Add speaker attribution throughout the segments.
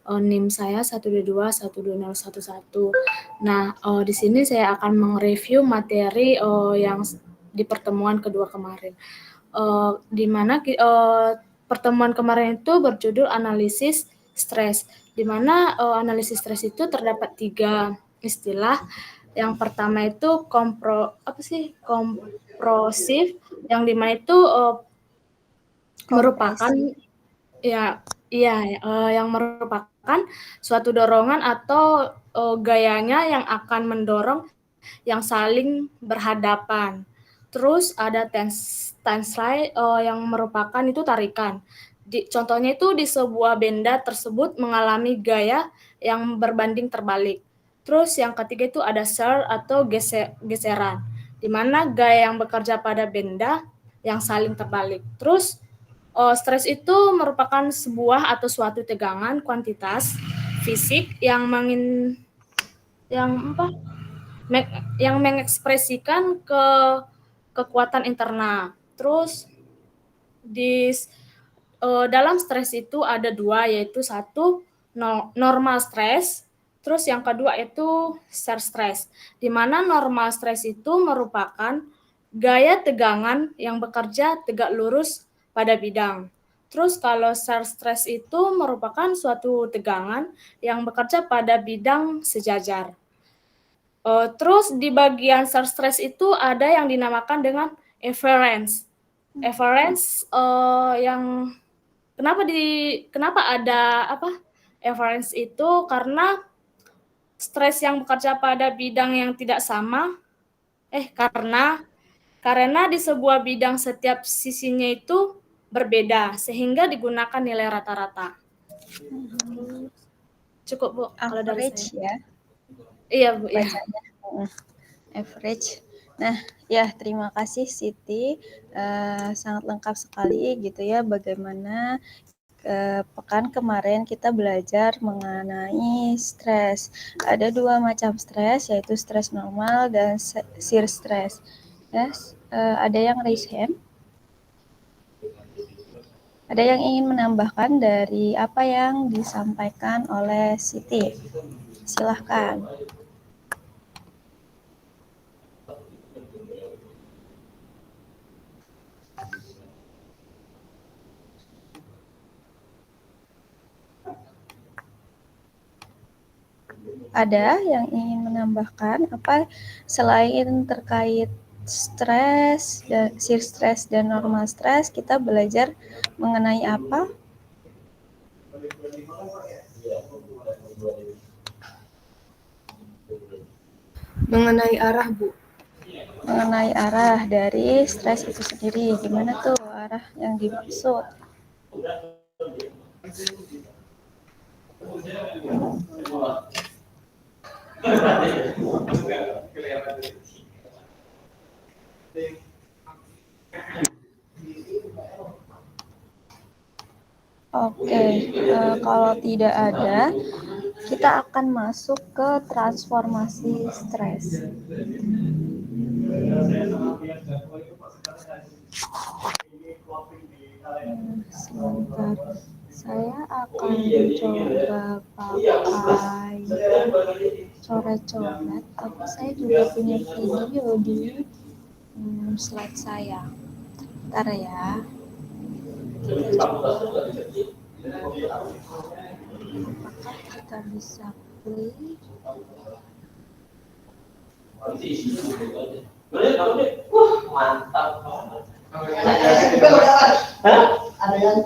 Speaker 1: NIM saya 122.12011. Nah, di sini saya akan mereview materi yang di pertemuan kedua kemarin. Di mana pertemuan kemarin itu berjudul analisis stres, di mana analisis stres itu terdapat 3 istilah. Yang pertama itu kompresif, yang dimana itu merupakan yang merupakan suatu dorongan atau gayanya yang akan mendorong yang saling berhadapan. Terus ada tensile yang merupakan itu tarikan. Contohnya itu di sebuah benda tersebut mengalami gaya yang berbanding terbalik. Terus yang ketiga itu ada shear atau geseran, di mana gaya yang bekerja pada benda yang saling terbalik. Terus stres itu merupakan sebuah atau suatu tegangan kuantitas fisik yang mengekspresikan kekuatan internal. Terus dalam stres itu ada 2, yaitu 1 normal stres, terus yang kedua itu shear stres, di mana normal stres itu merupakan gaya tegangan yang bekerja tegak lurus pada bidang. Terus kalau shear stres itu merupakan suatu tegangan yang bekerja pada bidang sejajar. Terus di bagian shear stress itu ada yang dinamakan dengan efference. Efference yang kenapa ada efference itu karena stres yang bekerja pada bidang yang tidak sama karena di sebuah bidang setiap sisinya itu berbeda sehingga digunakan nilai rata-rata. Cukup Bu kalau dari
Speaker 2: Average
Speaker 1: saya.
Speaker 2: ya.
Speaker 1: Iya Bu ya.
Speaker 2: Bacanya. Average. Nah, ya terima kasih Siti. Sangat lengkap sekali gitu ya bagaimana pekan kemarin kita belajar mengenai stres. Ada 2 macam stres, yaitu stres normal dan shear stress. Yes, ada yang raise hand? Ada yang ingin menambahkan dari apa yang disampaikan oleh Siti? Silahkan. Ada yang ingin menambahkan apa selain terkait stres dan shear stress dan normal stres, kita belajar mengenai apa?
Speaker 1: Mengenai arah Bu.
Speaker 2: Mengenai arah dari stres itu sendiri, gimana tuh arah yang dimaksud? Oke, kalau tidak ada, kita akan masuk ke transformasi stres. Sebentar, saya akan coba pakai coret-coret, tapi saya juga punya video di slide saya. Bentar ya. Kita coba. Apakah kita bisa play?
Speaker 3: Mantap. Ada yang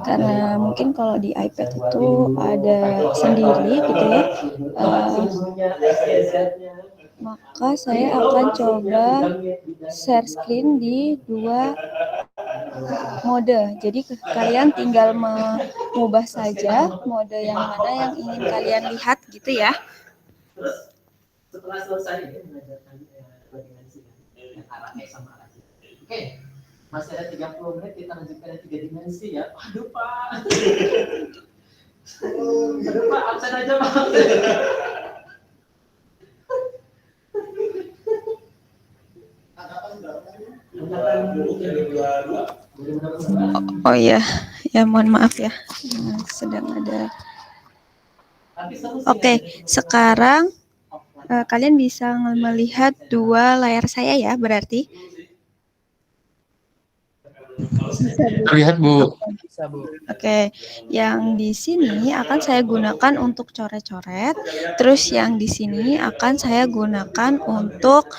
Speaker 2: Karena mungkin kalau di iPad itu ada sendiri gitu ya, maka saya akan coba share screen di 2 mode. Jadi kalian tinggal mengubah saja mode yang mana yang ingin kalian lihat gitu ya.
Speaker 3: Setelah selesai ya mengajarkan dua dimensi yang arah X sama arah Y. Oke, masih ada 30 menit kita lanjutkan yang 3 dimensi ya. Aduh Pak. Aduh Pak, absen aja Pak.
Speaker 2: Oh iya, ya mohon maaf ya, sedang ada. Oke, sekarang kalian bisa melihat 2 layar saya ya, berarti.
Speaker 3: Terlihat Bu.
Speaker 2: Oke, yang di sini akan saya gunakan untuk coret-coret, terus yang di sini akan saya gunakan untuk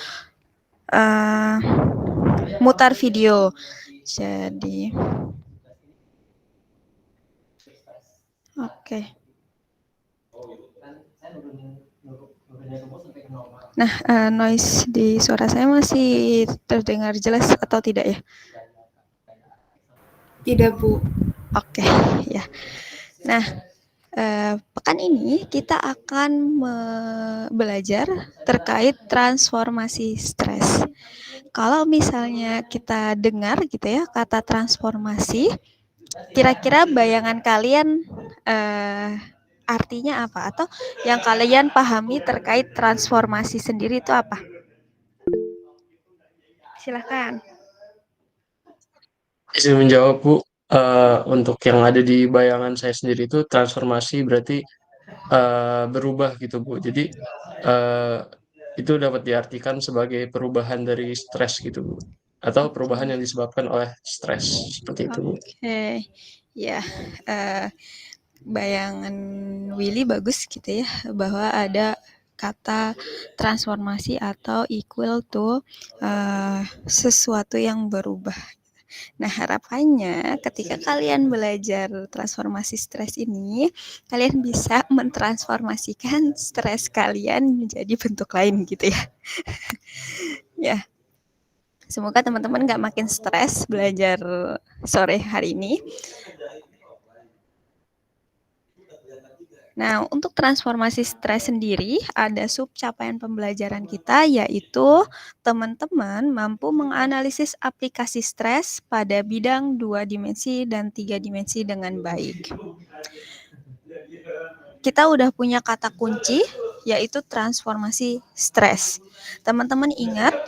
Speaker 2: mutar video. Jadi, oke. Nah, noise di suara saya masih terdengar jelas atau tidak ya?
Speaker 1: Tidak, Bu.
Speaker 2: Oke, ya. Nah, pekan ini kita akan belajar terkait transformasi stres. Kalau misalnya kita dengar gitu ya kata transformasi, kira-kira bayangan kalian artinya apa? Atau yang kalian pahami terkait transformasi sendiri itu apa? Silahkan.
Speaker 3: Izin menjawab Bu. Untuk yang ada di bayangan saya sendiri itu transformasi berarti berubah gitu Bu. Jadi itu dapat diartikan sebagai perubahan dari stres gitu Bu. Atau perubahan yang disebabkan oleh stres seperti itu Bu.
Speaker 2: Oke, ya. Bayangan Willy bagus gitu ya, bahwa ada kata transformasi atau equal to sesuatu yang berubah. Nah, harapannya ketika kalian belajar transformasi stres ini, kalian bisa mentransformasikan stres kalian menjadi bentuk lain gitu ya. Ya, semoga teman-teman nggak makin stres belajar sore hari ini. Nah, untuk transformasi stres sendiri, ada sub capaian pembelajaran kita, yaitu teman-teman mampu menganalisis aplikasi stres pada bidang 2 dimensi dan 3 dimensi dengan baik. Kita udah punya kata kunci, yaitu transformasi stres. Teman-teman ingat,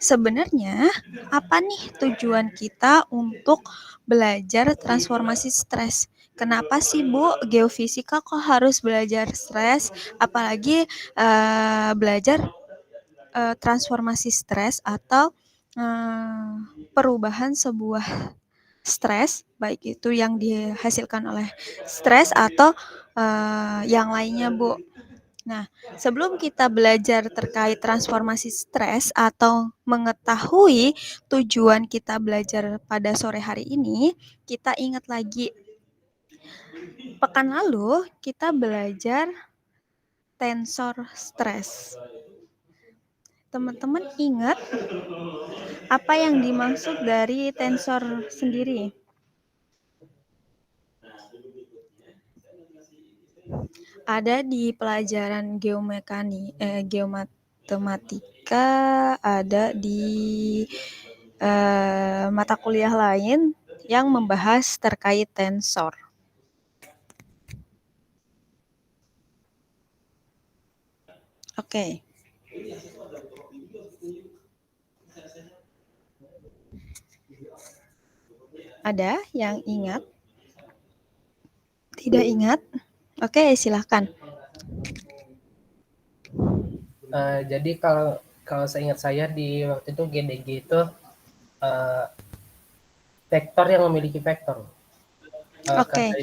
Speaker 2: sebenarnya apa nih tujuan kita untuk belajar transformasi stres? Kenapa sih Bu, geofisika kok harus belajar stres, apalagi belajar transformasi stres atau perubahan sebuah stres, baik itu yang dihasilkan oleh stres atau yang lainnya Bu. Nah, sebelum kita belajar terkait transformasi stres atau mengetahui tujuan kita belajar pada sore hari ini, kita ingat lagi pekan lalu kita belajar tensor stres. Teman-teman ingat apa yang dimaksud dari tensor sendiri? Ada di pelajaran geomatematika, ada di mata kuliah lain yang membahas terkait tensor. Oke. Ada yang ingat? Tidak ingat? Oke, silahkan.
Speaker 4: Jadi kalau seingat saya di waktu itu GDG itu vektor yang memiliki vektor.
Speaker 2: Oke.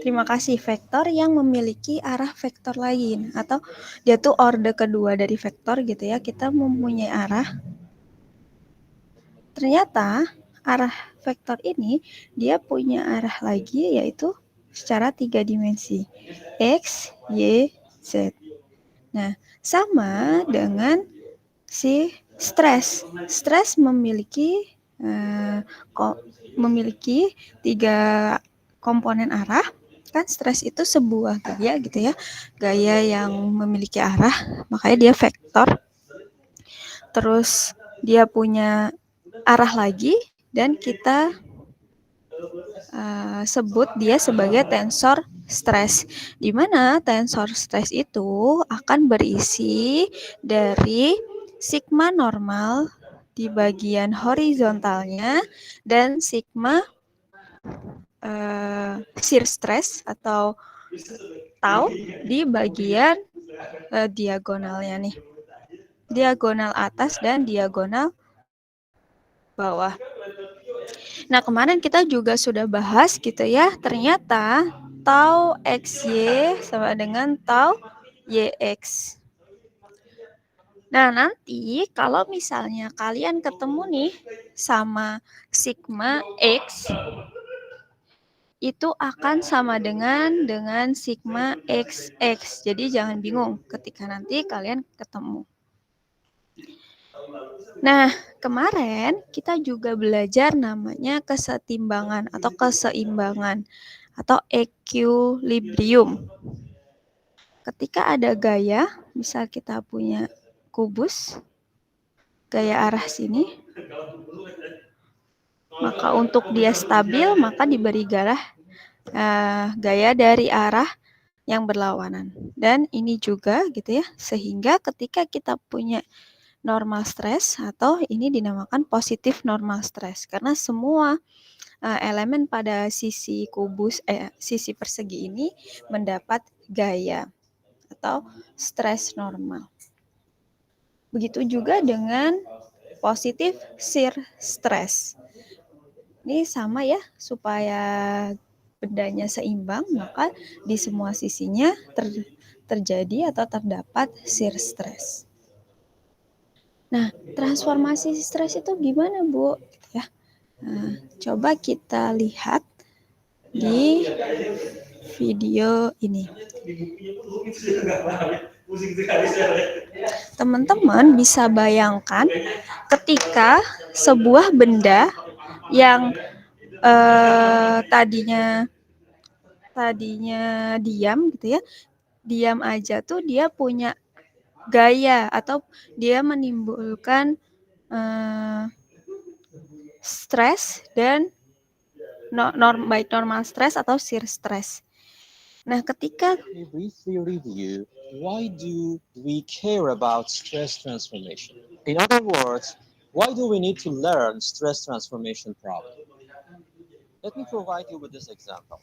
Speaker 2: Terima kasih. Vektor yang memiliki arah vektor lain, atau dia tuh orde kedua dari vektor gitu ya. Kita mempunyai arah. Ternyata arah vektor ini dia punya arah lagi, yaitu secara 3 dimensi, X, Y, Z. Nah, sama dengan si stres. Stres memiliki memiliki 3 komponen arah. Kan stres itu sebuah gaya gitu ya, gaya yang memiliki arah, makanya dia vektor. Terus dia punya arah lagi, dan kita sebut dia sebagai tensor stres, di mana tensor stres itu akan berisi dari sigma normal di bagian horizontalnya dan sigma shear stress atau tau di bagian diagonalnya nih, diagonal atas dan diagonal bawah. Nah, kemarin kita juga sudah bahas gitu ya, ternyata tau XY sama dengan tau YX. Nah, nanti kalau misalnya kalian ketemu nih sama sigma X, itu akan sama dengan sigma XX. Jadi jangan bingung ketika nanti kalian ketemu. Nah, kemarin kita juga belajar namanya kesetimbangan atau keseimbangan atau equilibrium. Ketika ada gaya, misal kita punya kubus, gaya arah sini, maka untuk dia stabil, maka diberi gaya dari arah yang berlawanan. Dan ini juga gitu ya, sehingga ketika kita punya normal stress, atau ini dinamakan positif normal stress, karena semua elemen pada sisi kubus, sisi persegi ini mendapat gaya atau stress normal. Begitu juga dengan positif shear stress. Ini sama ya, supaya bendanya seimbang, maka di semua sisinya terjadi atau terdapat shear stress. Nah, transformasi stres itu gimana, Bu? Ya. Nah, coba kita lihat di video ini. Teman-teman bisa bayangkan ketika sebuah benda yang tadinya diam gitu ya, diam aja tuh dia punya gaya atau dia menimbulkan stres dan baik normal stres atau shear stress. Nah, ketika
Speaker 5: briefly review why do we care about stress transformation? In other words, why do we need to learn stress transformation problem? Let me provide you with this example.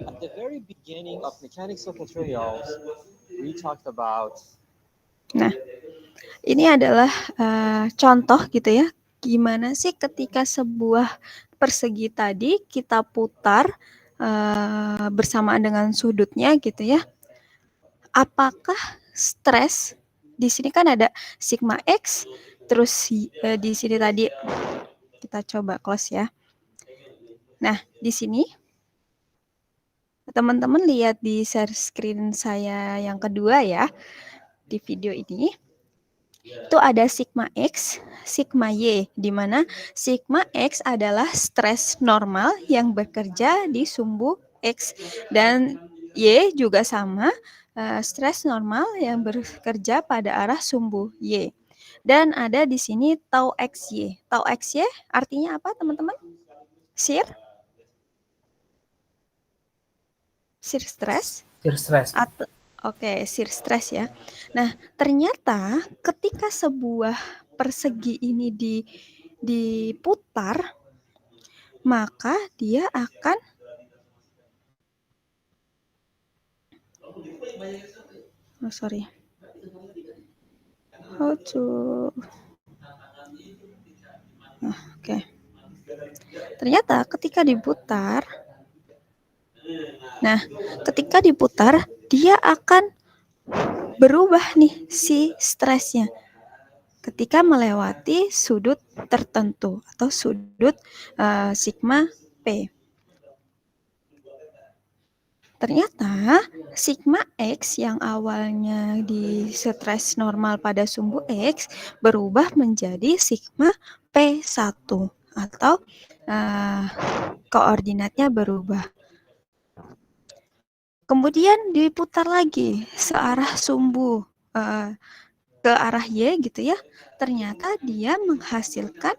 Speaker 5: At the very beginning of mechanics of materials, we talked about.
Speaker 2: Nah, ini adalah contoh gitu ya, gimana sih ketika sebuah persegi tadi kita putar bersamaan dengan sudutnya gitu ya. Apakah stres di sini kan ada sigma X, terus di sini tadi kita coba close ya. Nah, di sini teman-teman lihat di share screen saya yang kedua ya, di video ini. Itu ada sigma X, sigma Y, di mana sigma X adalah stres normal yang bekerja di sumbu X, dan Y juga sama, stres normal yang bekerja pada arah sumbu Y. Dan ada di sini tau XY. Tau XY artinya apa, teman-teman? Shear? Shear stress?
Speaker 4: Shear stress.
Speaker 2: Oke, shear stress ya. Nah, ternyata ketika sebuah persegi ini diputar, maka dia akan ternyata ketika diputar, dia akan berubah nih si stresnya. ketika melewati sudut tertentu atau sudut sigma P. Ternyata sigma X yang awalnya di stres normal pada sumbu X berubah menjadi sigma P1 atau koordinatnya berubah. Kemudian diputar lagi searah sumbu ke arah Y gitu ya. Ternyata dia menghasilkan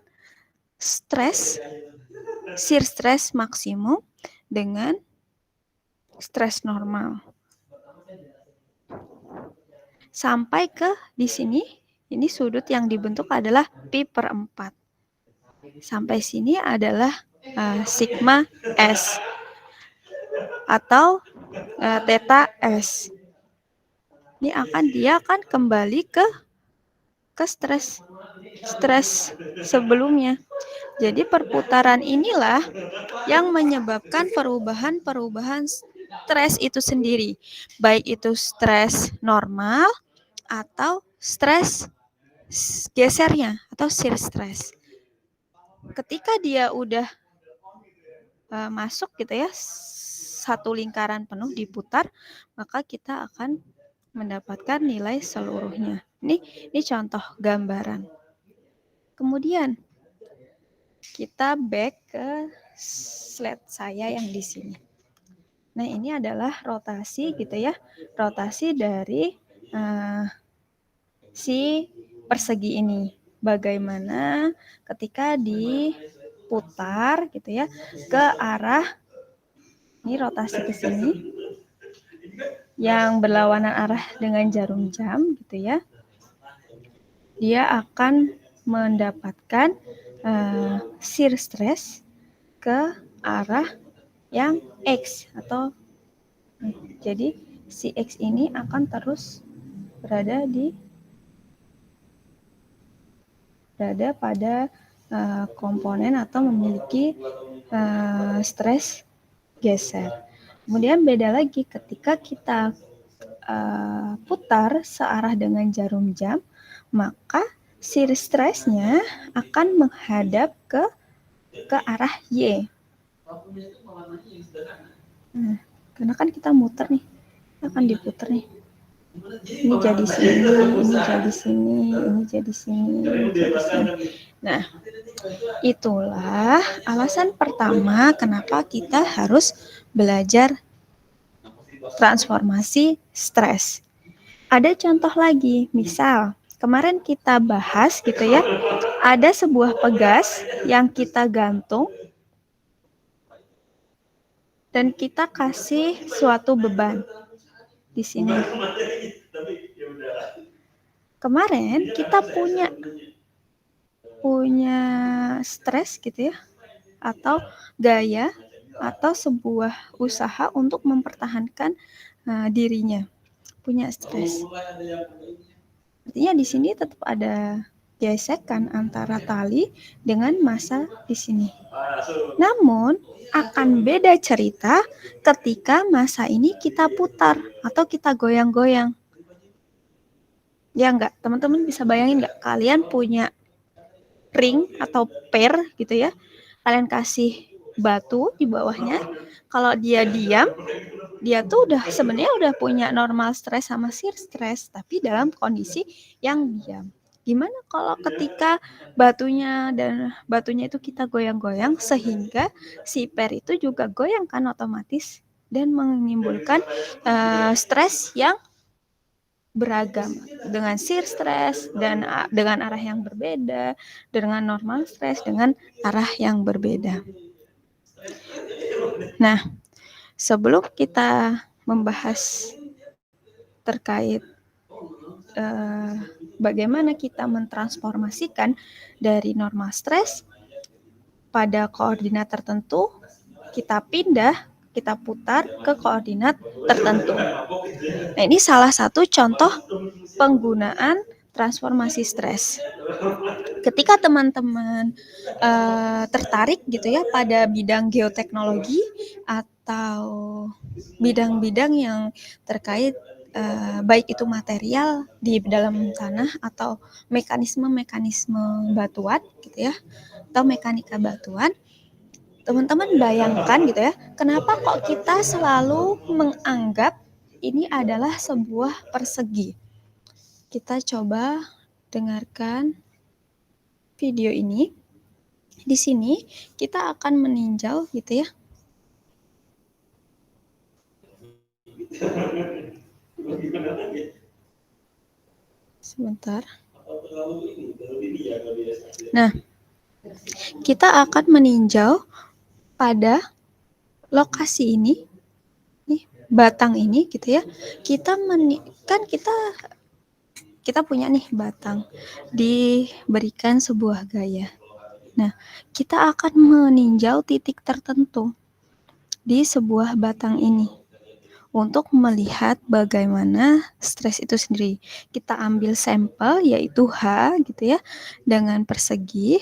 Speaker 2: shear stress maksimum dengan stres normal. Sampai ke di sini, ini sudut yang dibentuk adalah pi/4. Sampai sini adalah sigma S atau theta S. Ini dia akan kembali ke stres sebelumnya. Jadi perputaran inilah yang menyebabkan perubahan stres itu sendiri, baik itu stres normal atau stres gesernya atau shear stress. Ketika dia udah masuk gitu ya, satu lingkaran penuh diputar, maka kita akan mendapatkan nilai seluruhnya. Ini contoh gambaran. Kemudian kita back ke slide saya yang di sini. Nah, ini adalah rotasi gitu ya. Rotasi dari si persegi ini. Bagaimana ketika diputar gitu ya ke arah, ini rotasi ke sini yang berlawanan arah dengan jarum jam gitu ya. Dia akan mendapatkan shear stress ke arah yang X atau jadi si X ini akan terus berada pada komponen atau memiliki stres geser. Kemudian beda lagi ketika kita putar searah dengan jarum jam, maka shear stress-nya akan menghadap ke arah Y. Nah, karena kan kita muter nih, akan diputar nih. Ini jadi sini, ini jadi sini, ini jadi sini, ini jadi sini. Nah, itulah alasan pertama kenapa kita harus belajar transformasi stres. Ada contoh lagi, misal kemarin kita bahas gitu ya, ada sebuah pegas yang kita gantung dan kita kasih suatu beban di sini. Kemarin kita punya stres gitu ya, atau gaya atau sebuah usaha untuk mempertahankan dirinya, punya stres. Artinya di sini tetap ada gesekan antara tali dengan massa di sini. Namun akan beda cerita ketika massa ini kita putar atau kita goyang-goyang. Ya enggak, teman-teman bisa bayangin enggak, kalian punya ring atau per gitu ya, kalian kasih batu di bawahnya, kalau dia diam, dia tuh sebenarnya udah punya normal stres sama shear stress, tapi dalam kondisi yang diam. Gimana kalau ketika batunya itu kita goyang-goyang sehingga si per itu juga goyang kan otomatis dan menimbulkan stres yang beragam dengan shear stress dan dengan arah yang berbeda, dengan normal stress dengan arah yang berbeda. Nah, sebelum kita membahas terkait bagaimana kita mentransformasikan dari normal stres pada koordinat tertentu, kita putar ke koordinat tertentu. Nah, ini salah satu contoh penggunaan transformasi stres. Ketika teman-teman tertarik gitu ya pada bidang geoteknologi atau bidang-bidang yang terkait baik itu material di dalam tanah atau mekanisme-mekanisme batuan gitu ya, atau mekanika batuan. Teman-teman bayangkan gitu ya, kenapa kok kita selalu menganggap ini adalah sebuah persegi? Kita coba dengarkan video ini. Di sini kita akan meninjau gitu ya. Sebentar. Nah, kita akan meninjau pada lokasi ini, nih batang ini gitu ya. Kita punya nih batang, diberikan sebuah gaya. Nah, kita akan meninjau titik tertentu di sebuah batang ini untuk melihat bagaimana stres itu sendiri. Kita ambil sampel yaitu H gitu ya, dengan persegi.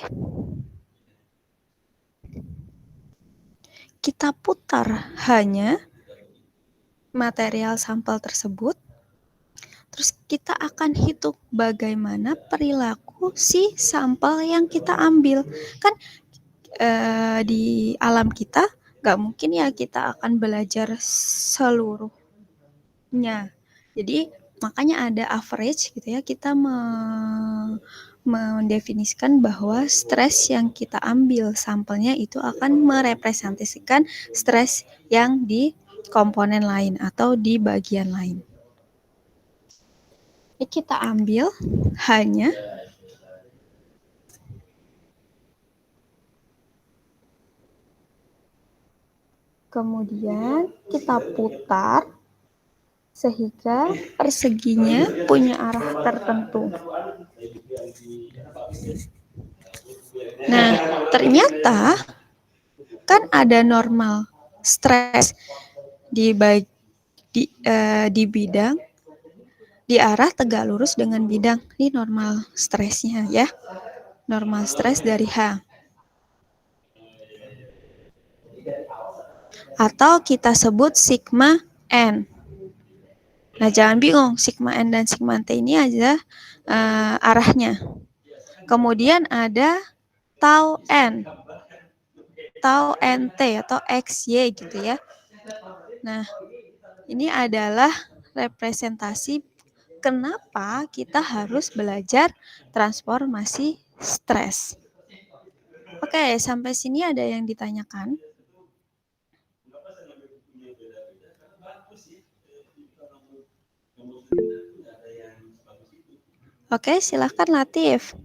Speaker 2: Kita putar hanya material sampel tersebut. Terus kita akan hitung bagaimana perilaku si sampel yang kita ambil. Kan di alam kita nggak mungkin ya kita akan belajar seluruhnya. Jadi makanya ada average gitu ya. Kita mendefinisikan bahwa stres yang kita ambil sampelnya itu akan merepresentasikan stres yang di komponen lain atau di bagian lain. Ini kita ambil hanya kemudian kita putar sehingga perseginya punya arah tertentu. Nah, ternyata kan ada normal stres di bidang di arah tegak lurus dengan bidang. Ini normal stresnya ya. Normal stres dari H. Atau kita sebut sigma N. Nah, jangan bingung, sigma N dan sigma T ini aja arahnya. Kemudian ada tau N, tau NT atau XY gitu ya. Nah, ini adalah representasi kenapa kita harus belajar transformasi stres. Oke, sampai sini ada yang ditanyakan? Oke, silahkan Latif.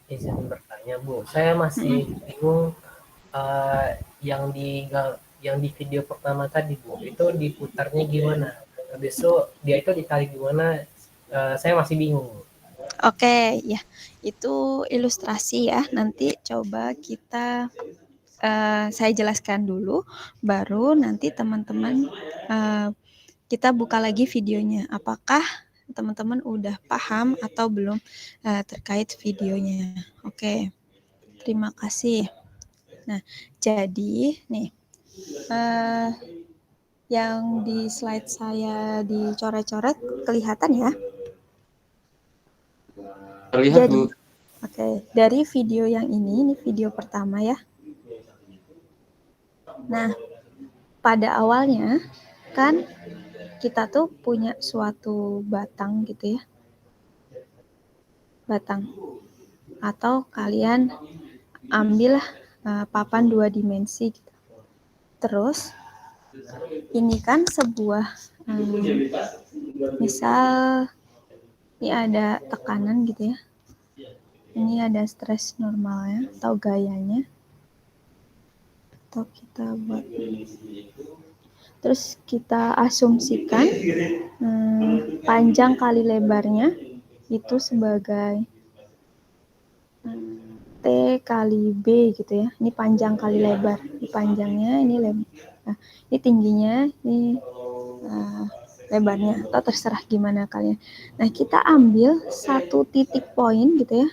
Speaker 4: Izin bertanya Bu, saya masih bingung yang di video pertama tadi Bu, itu diputarnya gimana? Habis itu dia itu ditarik gimana? Saya masih bingung.
Speaker 2: Oke, ya itu ilustrasi ya. Nanti coba kita saya jelaskan dulu, baru nanti teman-teman kita buka lagi videonya. Apakah teman-teman udah paham atau belum terkait videonya? Oke, terima kasih. Nah, jadi nih yang di slide saya dicoret-coret kelihatan ya?
Speaker 3: Terlihat,
Speaker 2: Jadi,
Speaker 3: Bu.
Speaker 2: Oke, dari video yang ini video pertama ya. Nah, pada awalnya kan kita tuh punya suatu batang gitu ya. Batang. Atau kalian ambil papan 2 dimensi gitu. Terus ini kan sebuah misal ini ada tekanan gitu ya. Ini ada stres normalnya atau gayanya. Atau kita buat. Terus kita asumsikan panjang kali lebarnya itu sebagai T kali B gitu ya. Ini panjang kali lebar. Ini panjangnya, ini lebar. Nah, ini tingginya, ini lebarnya. Atau terserah gimana kalian. Nah, kita ambil satu titik poin gitu ya.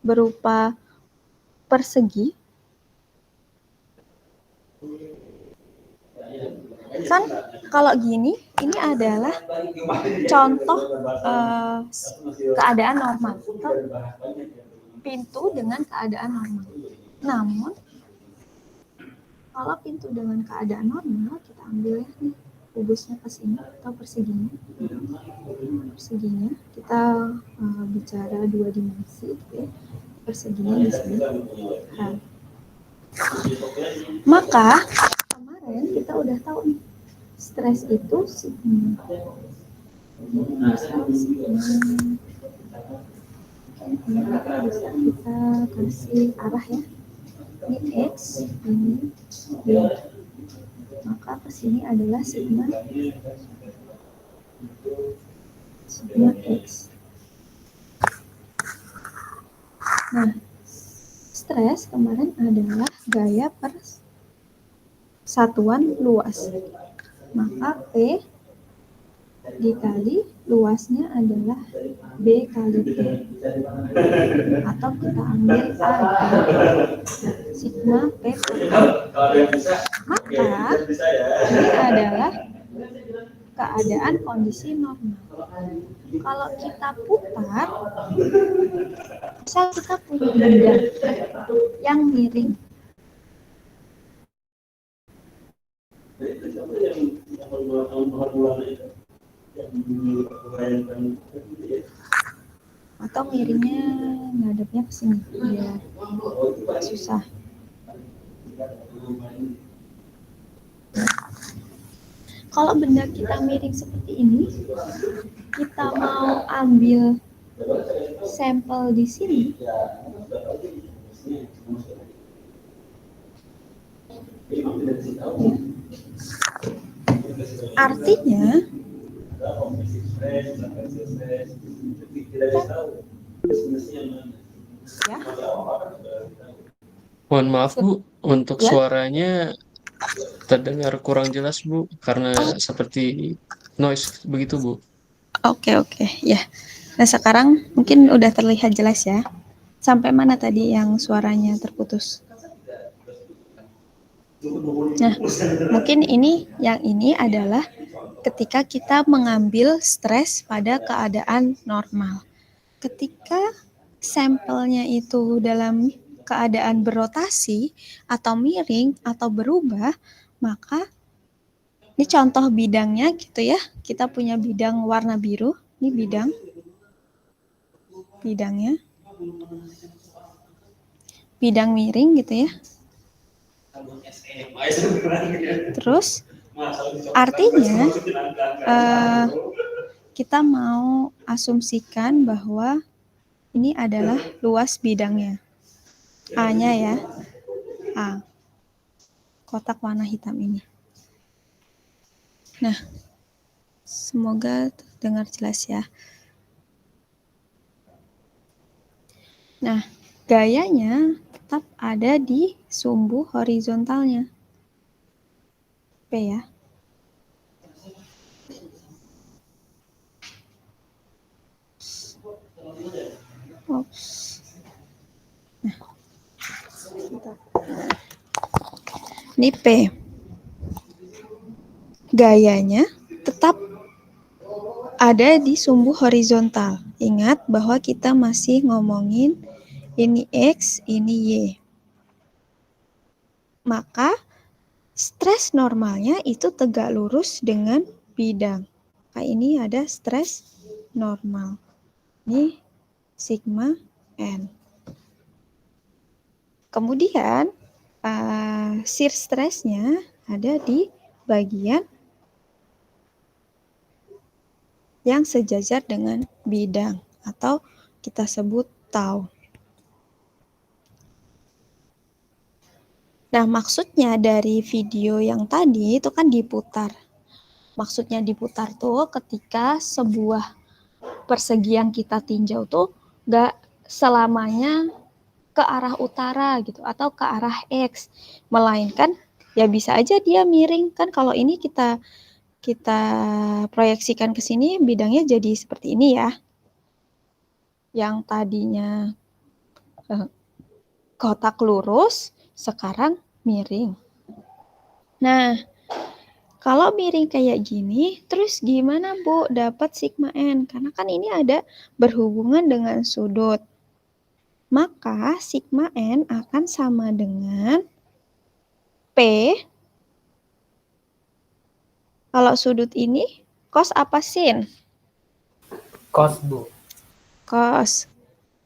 Speaker 2: Berupa persegi. Kan kalau gini, ini adalah contoh keadaan normal. Pintu dengan keadaan normal. Namun, kalau pintu dengan keadaan normal, kita ambil ya nih, kubusnya ke sini atau perseginya. Perseginya, kita bicara 2 dimensi, gitu ya. Perseginya di sini. Nah, maka kemarin kita udah tahu nih, stres itu sigma. Misal sigma. Ini bisa kita kasih arah ya. Ini X, ini Y. Maka ke sini adalah sigma X. Nah, stres kemarin adalah gaya per satuan luas. Maka P dikali luasnya adalah B kali T. Atau kita ambil A, sigma P per T. Maka ini adalah keadaan kondisi normal. Kalau kita putar, misal kita punya bidang yang miring. Atau miringnya ngadepnya ke sini biar susah. Kalau benda kita miring seperti ini, kita mau ambil sampel di sini. Artinya ya.
Speaker 3: Mohon maaf Bu, untuk
Speaker 2: Ya.
Speaker 3: suaranya terdengar kurang jelas Bu, karena seperti noise begitu Bu.
Speaker 2: Oke, ya. Nah, sekarang mungkin udah terlihat jelas ya. Sampai mana tadi yang suaranya terputus? Nah, mungkin yang ini adalah ketika kita mengambil stres pada keadaan normal. Ketika sampelnya itu dalam keadaan berotasi atau miring atau berubah, maka ini contoh bidangnya gitu ya. Kita punya bidang warna biru. Ini bidangnya. Bidang miring gitu ya. Terus artinya kita mau asumsikan bahwa ini adalah luas bidangnya. A-nya ya. A. Kotak warna hitam ini. Nah, semoga terdengar jelas ya. Nah, gayanya tetap ada di sumbu horizontalnya. P ya. Nah, ini P. Gayanya tetap ada di sumbu horizontal. Ingat bahwa kita masih ngomongin ini X, ini Y. Maka stres normalnya itu tegak lurus dengan bidang. Nah, ini ada stres normal. Ini sigma N. Kemudian shear stressnya ada di bagian yang sejajar dengan bidang atau kita sebut tau. Nah, maksudnya dari video yang tadi itu kan diputar. Maksudnya diputar tuh ketika sebuah persegi yang kita tinjau tuh gak selamanya ke arah utara gitu atau ke arah X, melainkan ya bisa aja dia miring kan. Kalau ini kita proyeksikan ke sini, bidangnya jadi seperti ini ya. Yang tadinya kotak lurus, sekarang miring. Nah, Kalau miring kayak gini, terus gimana Bu dapat sigma N? Karena kan ini ada berhubungan dengan sudut. Maka sigma N akan sama dengan P. Kalau sudut ini, cos apa sin?
Speaker 4: Cos, Bu.
Speaker 2: Cos.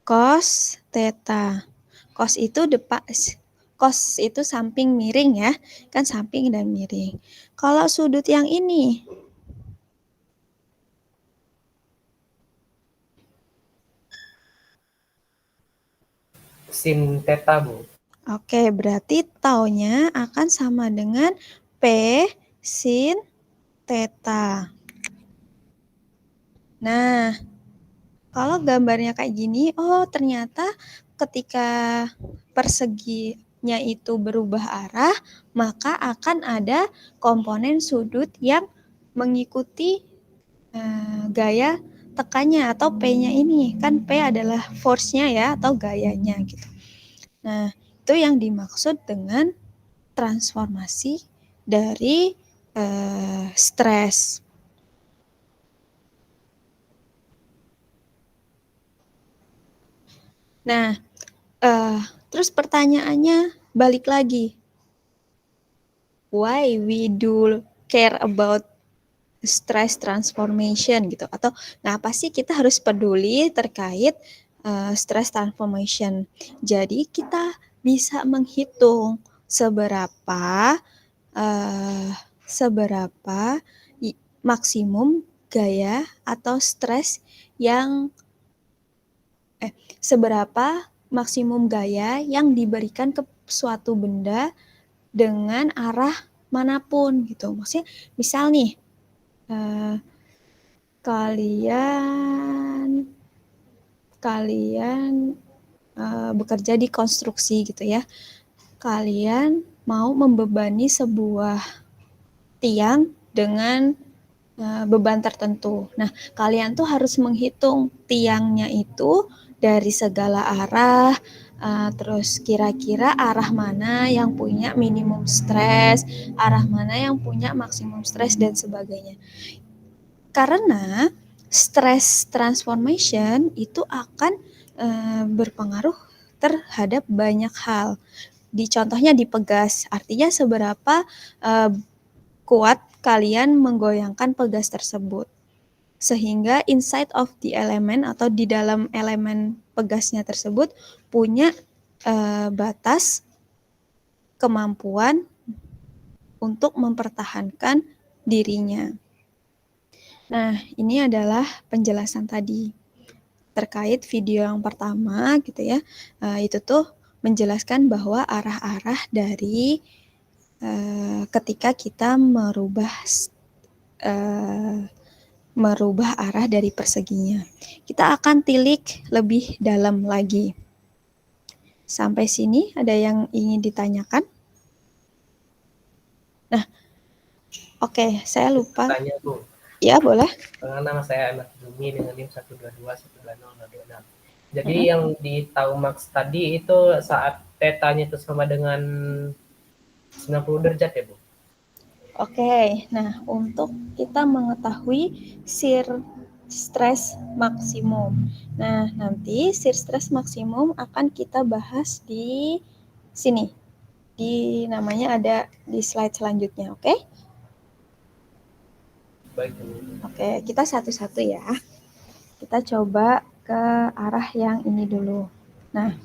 Speaker 2: Cos theta. Cos itu samping miring ya. Kan samping dan miring. Kalau sudut yang ini,
Speaker 4: Sin theta, Bu.
Speaker 2: oke, berarti taunya akan sama dengan P sin theta. Nah, kalau gambarnya kayak gini, oh ternyata ketika perseginya itu berubah arah, maka akan ada komponen sudut yang mengikuti gaya tekannya atau P-nya ini. Kan P adalah force-nya ya atau gayanya gitu. Nah, itu yang dimaksud dengan transformasi dari stres. Nah, terus pertanyaannya balik lagi. Why we do care about stress transformation gitu? Atau ngapa sih kita harus peduli terkait stress transformation? Jadi kita bisa menghitung seberapa maksimum gaya atau stres yang seberapa maksimum gaya yang diberikan ke suatu benda dengan arah manapun gitu. Maksudnya misal nih kalian bekerja di konstruksi gitu ya. Kalian mau membebani sebuah tiang dengan beban tertentu. Nah, kalian tuh harus menghitung tiangnya itu dari segala arah, terus kira-kira arah mana yang punya minimum stres, arah mana yang punya maksimum stres, dan sebagainya. Karena stress transformation itu akan berpengaruh terhadap banyak hal. Contohnya di pegas, artinya seberapa kuat kalian menggoyangkan pegas tersebut. Sehingga inside of the element atau di dalam elemen pegasnya tersebut punya batas kemampuan untuk mempertahankan dirinya. Nah, ini adalah penjelasan tadi terkait video yang pertama gitu ya. Itu tuh menjelaskan bahwa arah-arah dari ketika kita merubah arah dari perseginya. Kita akan tilik lebih dalam lagi. Sampai sini ada yang ingin ditanyakan? Nah, oke, saya lupa.
Speaker 4: Tanya, Bu.
Speaker 2: Ya, boleh.
Speaker 4: Nama saya Ahmad Zumi dengan NIM 122120026. Jadi yang di Taumax tadi itu saat tetanya itu sama dengan 90 derajat ya, Bu?
Speaker 2: Oke, nah untuk kita mengetahui shear stress maksimum. Nah, nanti shear stress maksimum akan kita bahas di sini. Namanya ada di slide selanjutnya, oke?
Speaker 4: Baik, Bu.
Speaker 2: Oke, kita satu-satu ya. Kita coba ke arah yang ini dulu. Nah,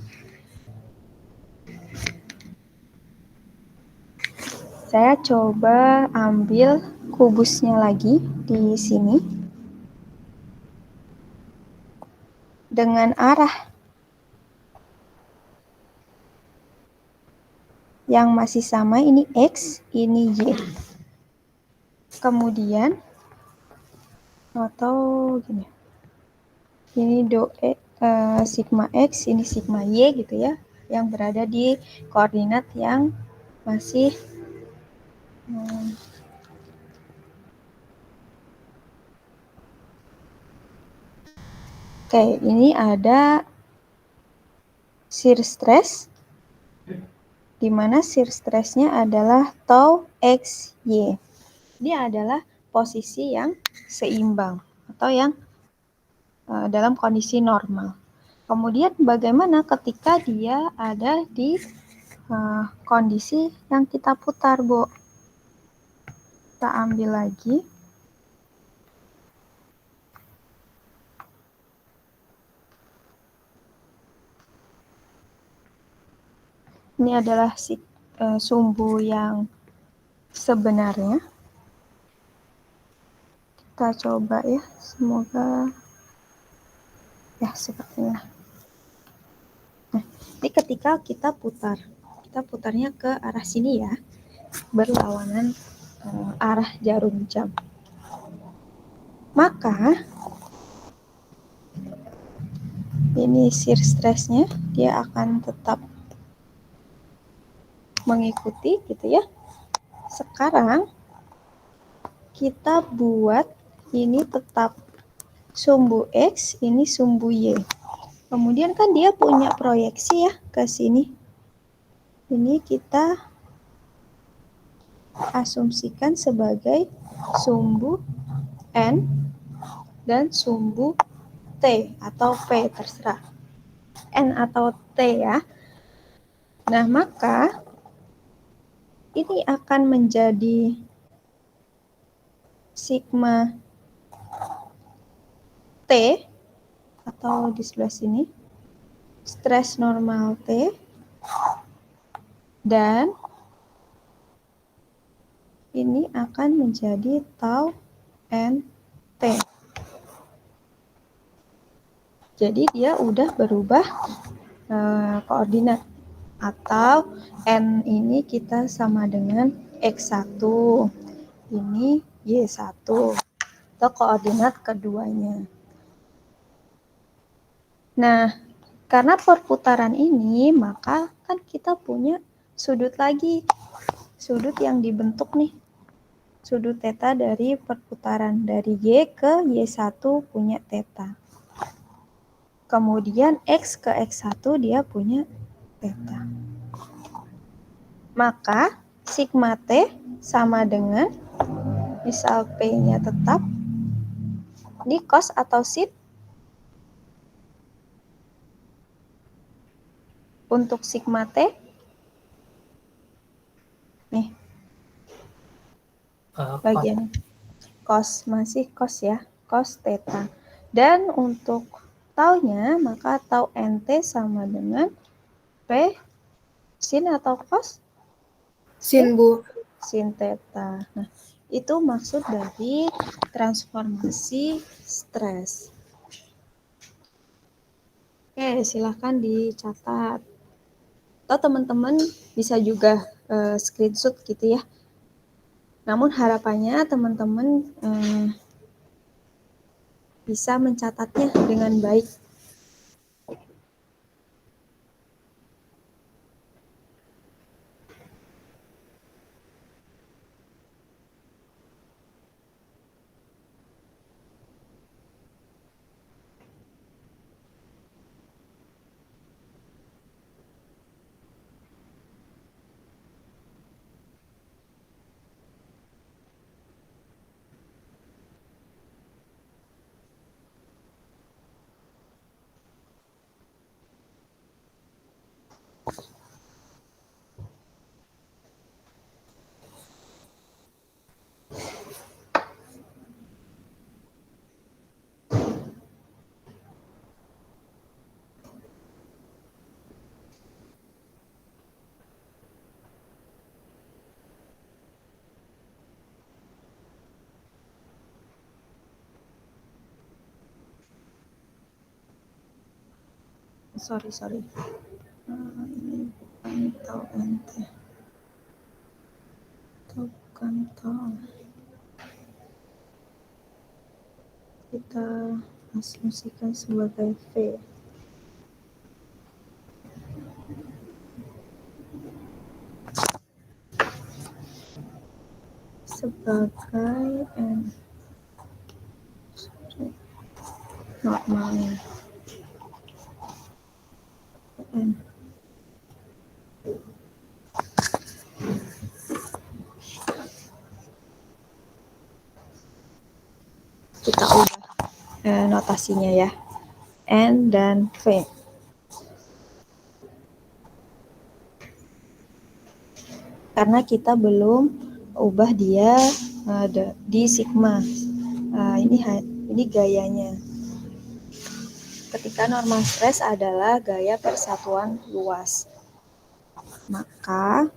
Speaker 2: saya coba ambil kubusnya lagi di sini. Dengan arah yang masih sama, ini X, ini Y. Kemudian, atau gini, ini sigma X, ini sigma Y gitu ya, yang berada di koordinat yang masih oke, ini ada shear stress, di mana shear stressnya adalah tau XY. Ini adalah posisi yang seimbang atau yang dalam kondisi normal. Kemudian bagaimana ketika dia ada di kondisi yang kita putar, Bu? Kita ambil lagi. Ini adalah sumbu yang sebenarnya. Kita coba ya, semoga ya seperti ini. Nah, ini ketika kita putarnya ke arah sini ya, berlawanan arah jarum jam. Maka ini shear stress-nya dia akan tetap mengikuti gitu ya. Sekarang kita buat ini tetap sumbu X, ini sumbu Y. Kemudian kan dia punya proyeksi ya ke sini. Ini kita asumsikan sebagai sumbu N dan sumbu T atau P, terserah. N atau T ya. Nah, maka ini akan menjadi sigma T atau di sebelah sini stres normal T dan ini akan menjadi tau NT. Jadi dia udah berubah koordinat atau N ini kita sama dengan X1, ini Y1 atau koordinat keduanya. Nah, karena perputaran ini, maka kan kita punya sudut lagi. Sudut yang dibentuk nih. Sudut theta dari perputaran. Dari Y ke Y1 punya theta. Kemudian X ke X1 dia punya theta. Maka sigma T sama dengan, misal P-nya tetap, ini cos atau sin? Untuk sigma T, nih, bagian cos, masih cos ya, cos theta. Dan untuk taunya, maka tau NT sama dengan P sin atau cos?
Speaker 1: Sin, Bu.
Speaker 2: Sin theta. Nah, itu maksud dari transformasi stres. Oke, silahkan dicatat. Atau teman-teman bisa juga screenshot gitu ya. Namun harapannya teman-teman bisa mencatatnya dengan baik. Sorry. Ini bukan tau NT. Itu bukan tau. Kita asumsikan sebagai V. Sebagai N. Normalnya. N. kita ubah notasinya ya. N dan V. Karena kita belum ubah dia di sigma. Ini gayanya. Ketika normal stres adalah gaya persatuan luas. Maka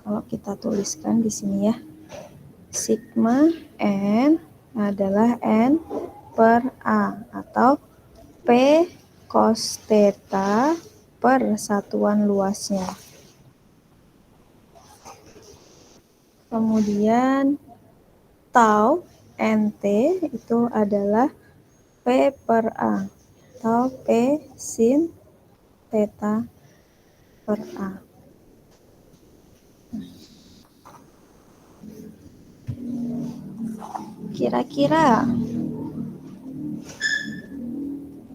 Speaker 2: kalau kita tuliskan di sini ya, sigma N adalah N per A atau P cos theta per satuan luasnya. Kemudian tau NT itu adalah P per A atau P sin theta per A. Kira-kira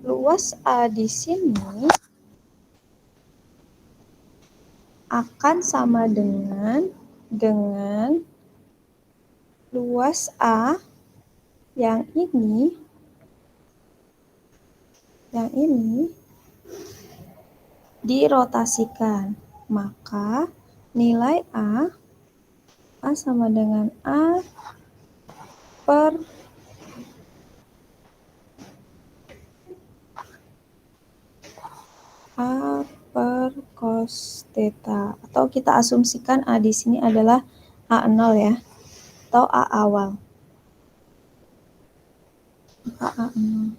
Speaker 2: luas A di sini akan sama dengan luas A yang ini dirotasikan. Maka nilai A sama dengan A per cos theta, atau kita asumsikan A di sini adalah A0 ya, atau A awal. A0.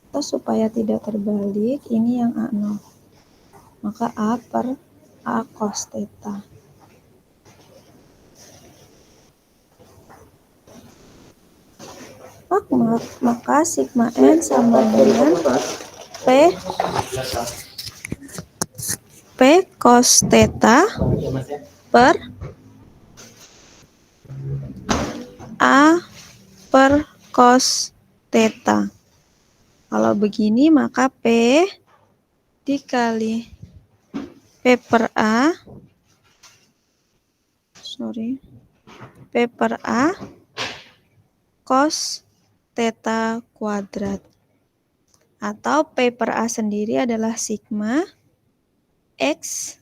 Speaker 2: Atau supaya tidak terbalik, ini yang A0. Maka A per A cos theta. Maka sigma N sama dengan P cos theta per A per cos theta. Kalau begini maka P dikali P per A cos theta kuadrat. Atau P per A sendiri adalah sigma X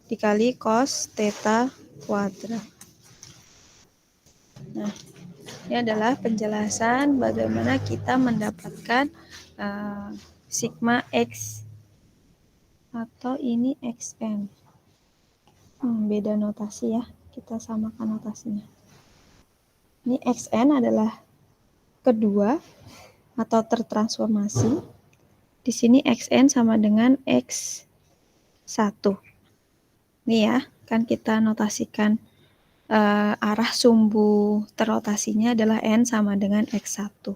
Speaker 2: dikali cos theta kuadrat. Nah, ini adalah penjelasan bagaimana kita mendapatkan sigma X. Atau ini XN. Beda notasi ya, kita samakan notasinya. Ini XN adalah kedua atau tertransformasi. Di sini XN sama dengan X1. Ini ya, kan kita notasikan arah sumbu terrotasinya adalah N sama dengan X1.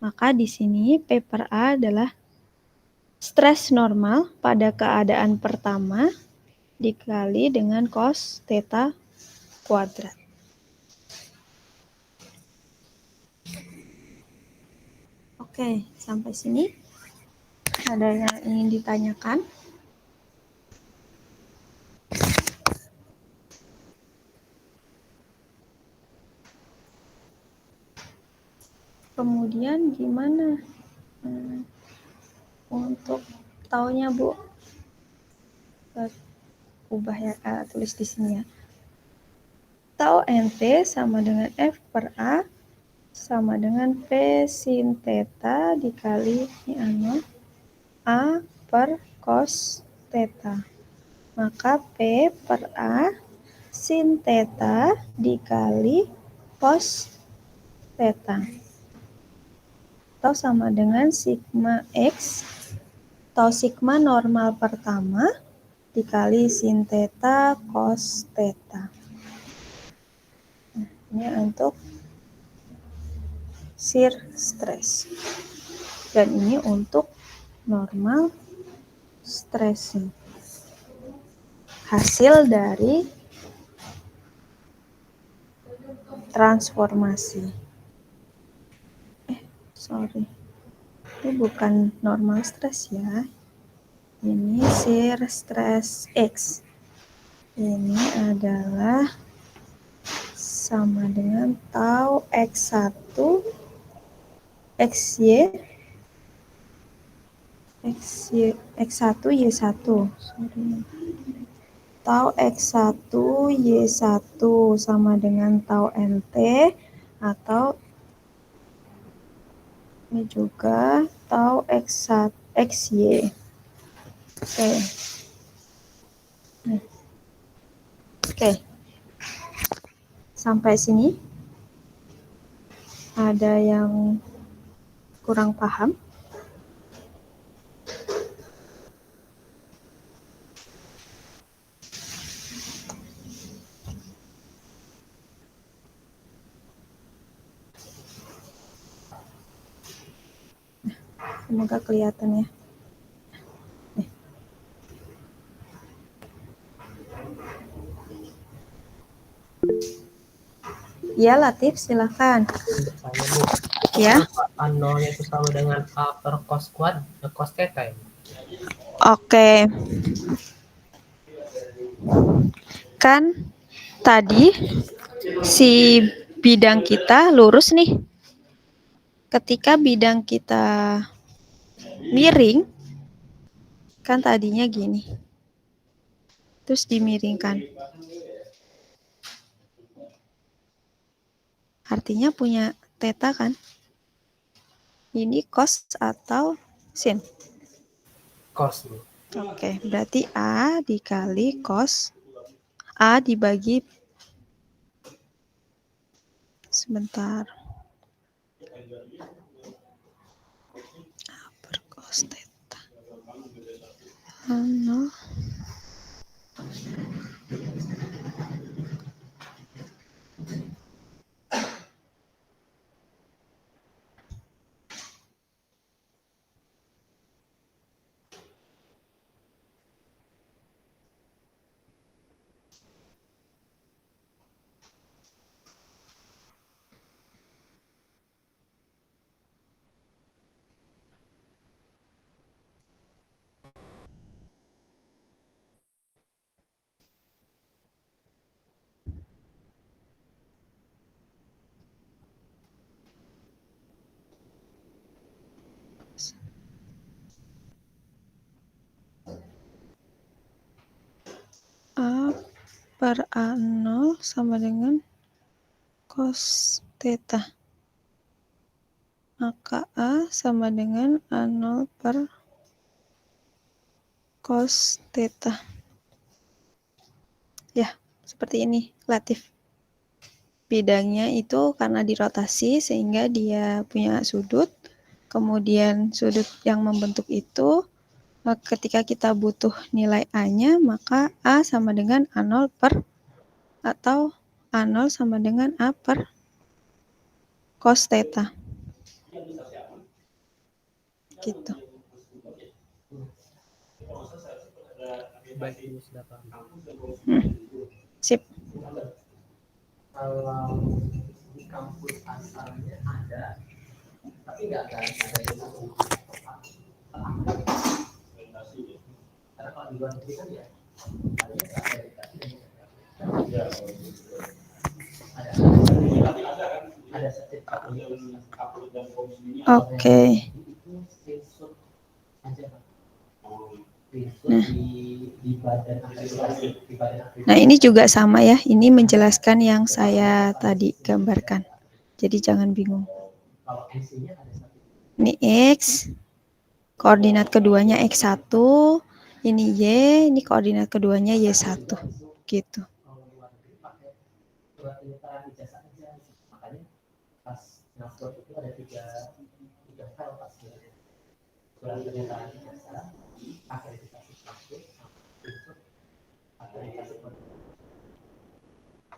Speaker 2: Maka di sini P per A adalah stres normal pada keadaan pertama dikali dengan cos theta kuadrat. Oke, sampai sini. Ada yang ingin ditanyakan? Kemudian gimana untuk taunya, Bu? Ubah ya, tulis di sini ya. Tau NT sama dengan F per A sama dengan P sin theta dikali ini A per cos theta. Maka P per A sin theta dikali cos theta. Atau sama dengan sigma X atau sigma normal pertama dikali sin theta cos theta. Nah, ini untuk shear stress. Dan ini untuk normal stress. Hasil dari transformasi. Ini bukan normal stress ya. Ini shear stress X. Ini adalah sama dengan tau X1 XY X1 Y1. Sorry. Tau X1 Y1 sama dengan tau NT atau ini juga tau X1 XY. Oke. Oke. Sampai sini ada yang kurang paham? Semoga kelihatan ya. Ya, Latif, silakan.
Speaker 4: Untuk saya, Bu.
Speaker 2: Ya.
Speaker 4: A0 itu sama dengan A per cos squad, cos theta ya?
Speaker 2: Oke. Kan tadi si bidang kita lurus nih. Ketika bidang kita miring, kan tadinya gini. Terus dimiringkan. Artinya punya theta kan? Ini cos atau sin?
Speaker 4: Cos, Bu.
Speaker 2: Oke, berarti A dikali cos. A dibagi sebentar. A per cos theta. 0. A per A0 sama dengan cos theta. Maka A sama dengan A0 per cos theta. Ya, seperti ini, Latif. Bidangnya itu karena dirotasi sehingga dia punya sudut. Kemudian sudut yang membentuk itu ketika kita butuh nilai A-nya, maka A sama dengan A0 per atau A0 sama dengan A per cos theta. Gitu.
Speaker 4: Baik, Bu, sudah paham.
Speaker 2: Sip.
Speaker 4: Kalau di kampus asalnya ada, tapi nggak ada karena kalau di luar negeri kan ya ada sertifikat.
Speaker 2: Oke. Nah, ini juga sama ya. Ini menjelaskan yang saya tadi gambarkan. Jadi jangan bingung. Ini X, koordinat keduanya X1, ini Y, ini koordinat keduanya Y1. Gitu.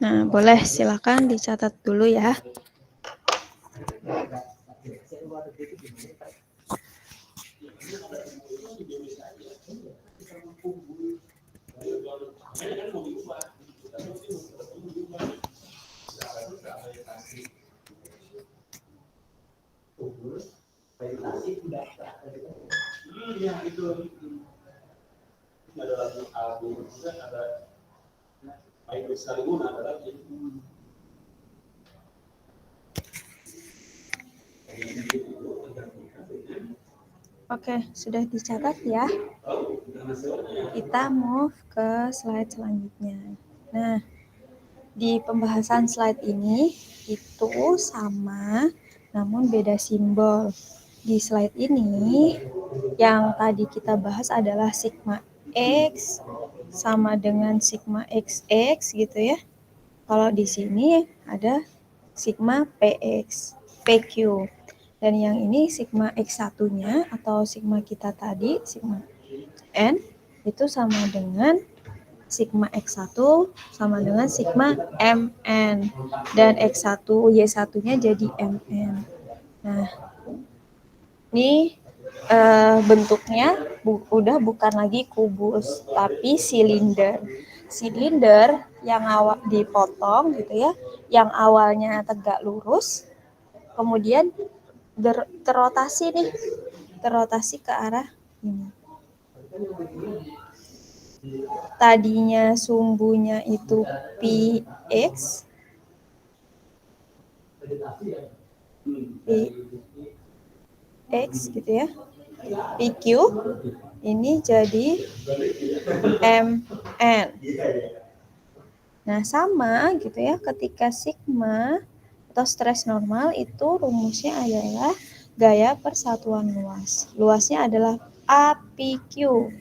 Speaker 2: Nah, boleh silakan dicatat dulu ya. Oke, sudah dicatat ya. Kita move ke slide selanjutnya. Nah, di pembahasan slide ini itu sama, namun beda simbol. Di slide ini, yang tadi kita bahas adalah sigma X sama dengan sigma XX gitu ya. Kalau di sini ada sigma PX, PQ. Dan yang ini sigma X1-nya atau sigma kita tadi, sigma N, itu sama dengan sigma X1 sama dengan sigma MN. Dan X1, Y1-nya jadi MN. Nah, ini bentuknya udah bukan lagi kubus, tapi silinder. Silinder yang awal dipotong gitu ya, yang awalnya tegak lurus, kemudian terrotasi nih, terrotasi ke arah ini. Tadinya sumbunya itu PX, PX gitu ya, PQ, ini jadi MN. Nah, sama gitu ya, ketika sigma atau stres normal itu rumusnya adalah gaya persatuan luas. Luasnya adalah APQ.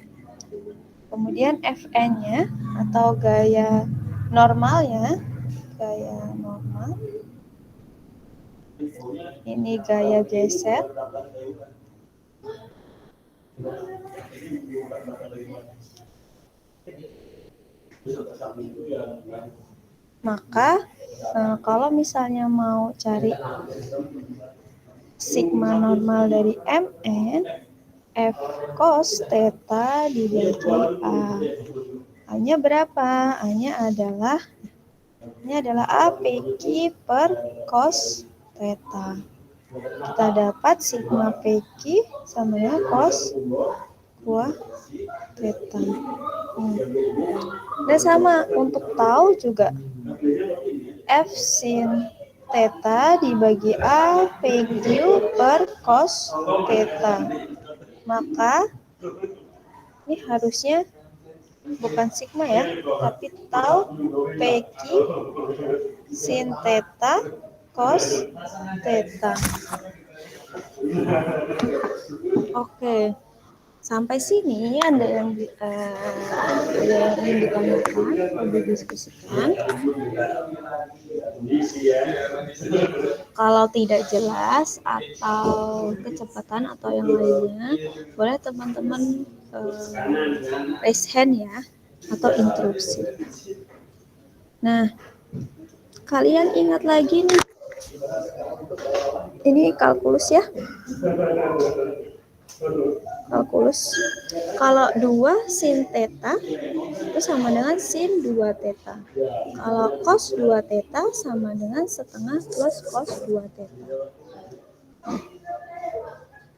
Speaker 2: Kemudian Fn-nya atau gaya normalnya, gaya normal, ini gaya geser. Maka kalau misalnya mau cari sigma normal dari Mn, F cos theta dibagi A. A-nya berapa? A-nya adalah APQ per cos theta. Kita dapat sigma PQ sama dengan cos kuah theta. Dan sama, untuk tahu juga F sin theta dibagi A PQ per cos theta. Maka ini harusnya bukan sigma ya, tapi tau PQ sin theta cos theta. Oke, sampai sini ada yang ingin ditanyakan atau didiskusikan? Kalau tidak jelas atau kecepatan atau yang lainnya, boleh teman-teman raise hand ya, atau interupsi. Nah, kalian ingat lagi nih, ini kalkulus ya. Kalkulus. Kalau 2 sin theta itu sama dengan sin 2 theta. Kalau cos 2 theta sama dengan setengah plus cos 2 theta.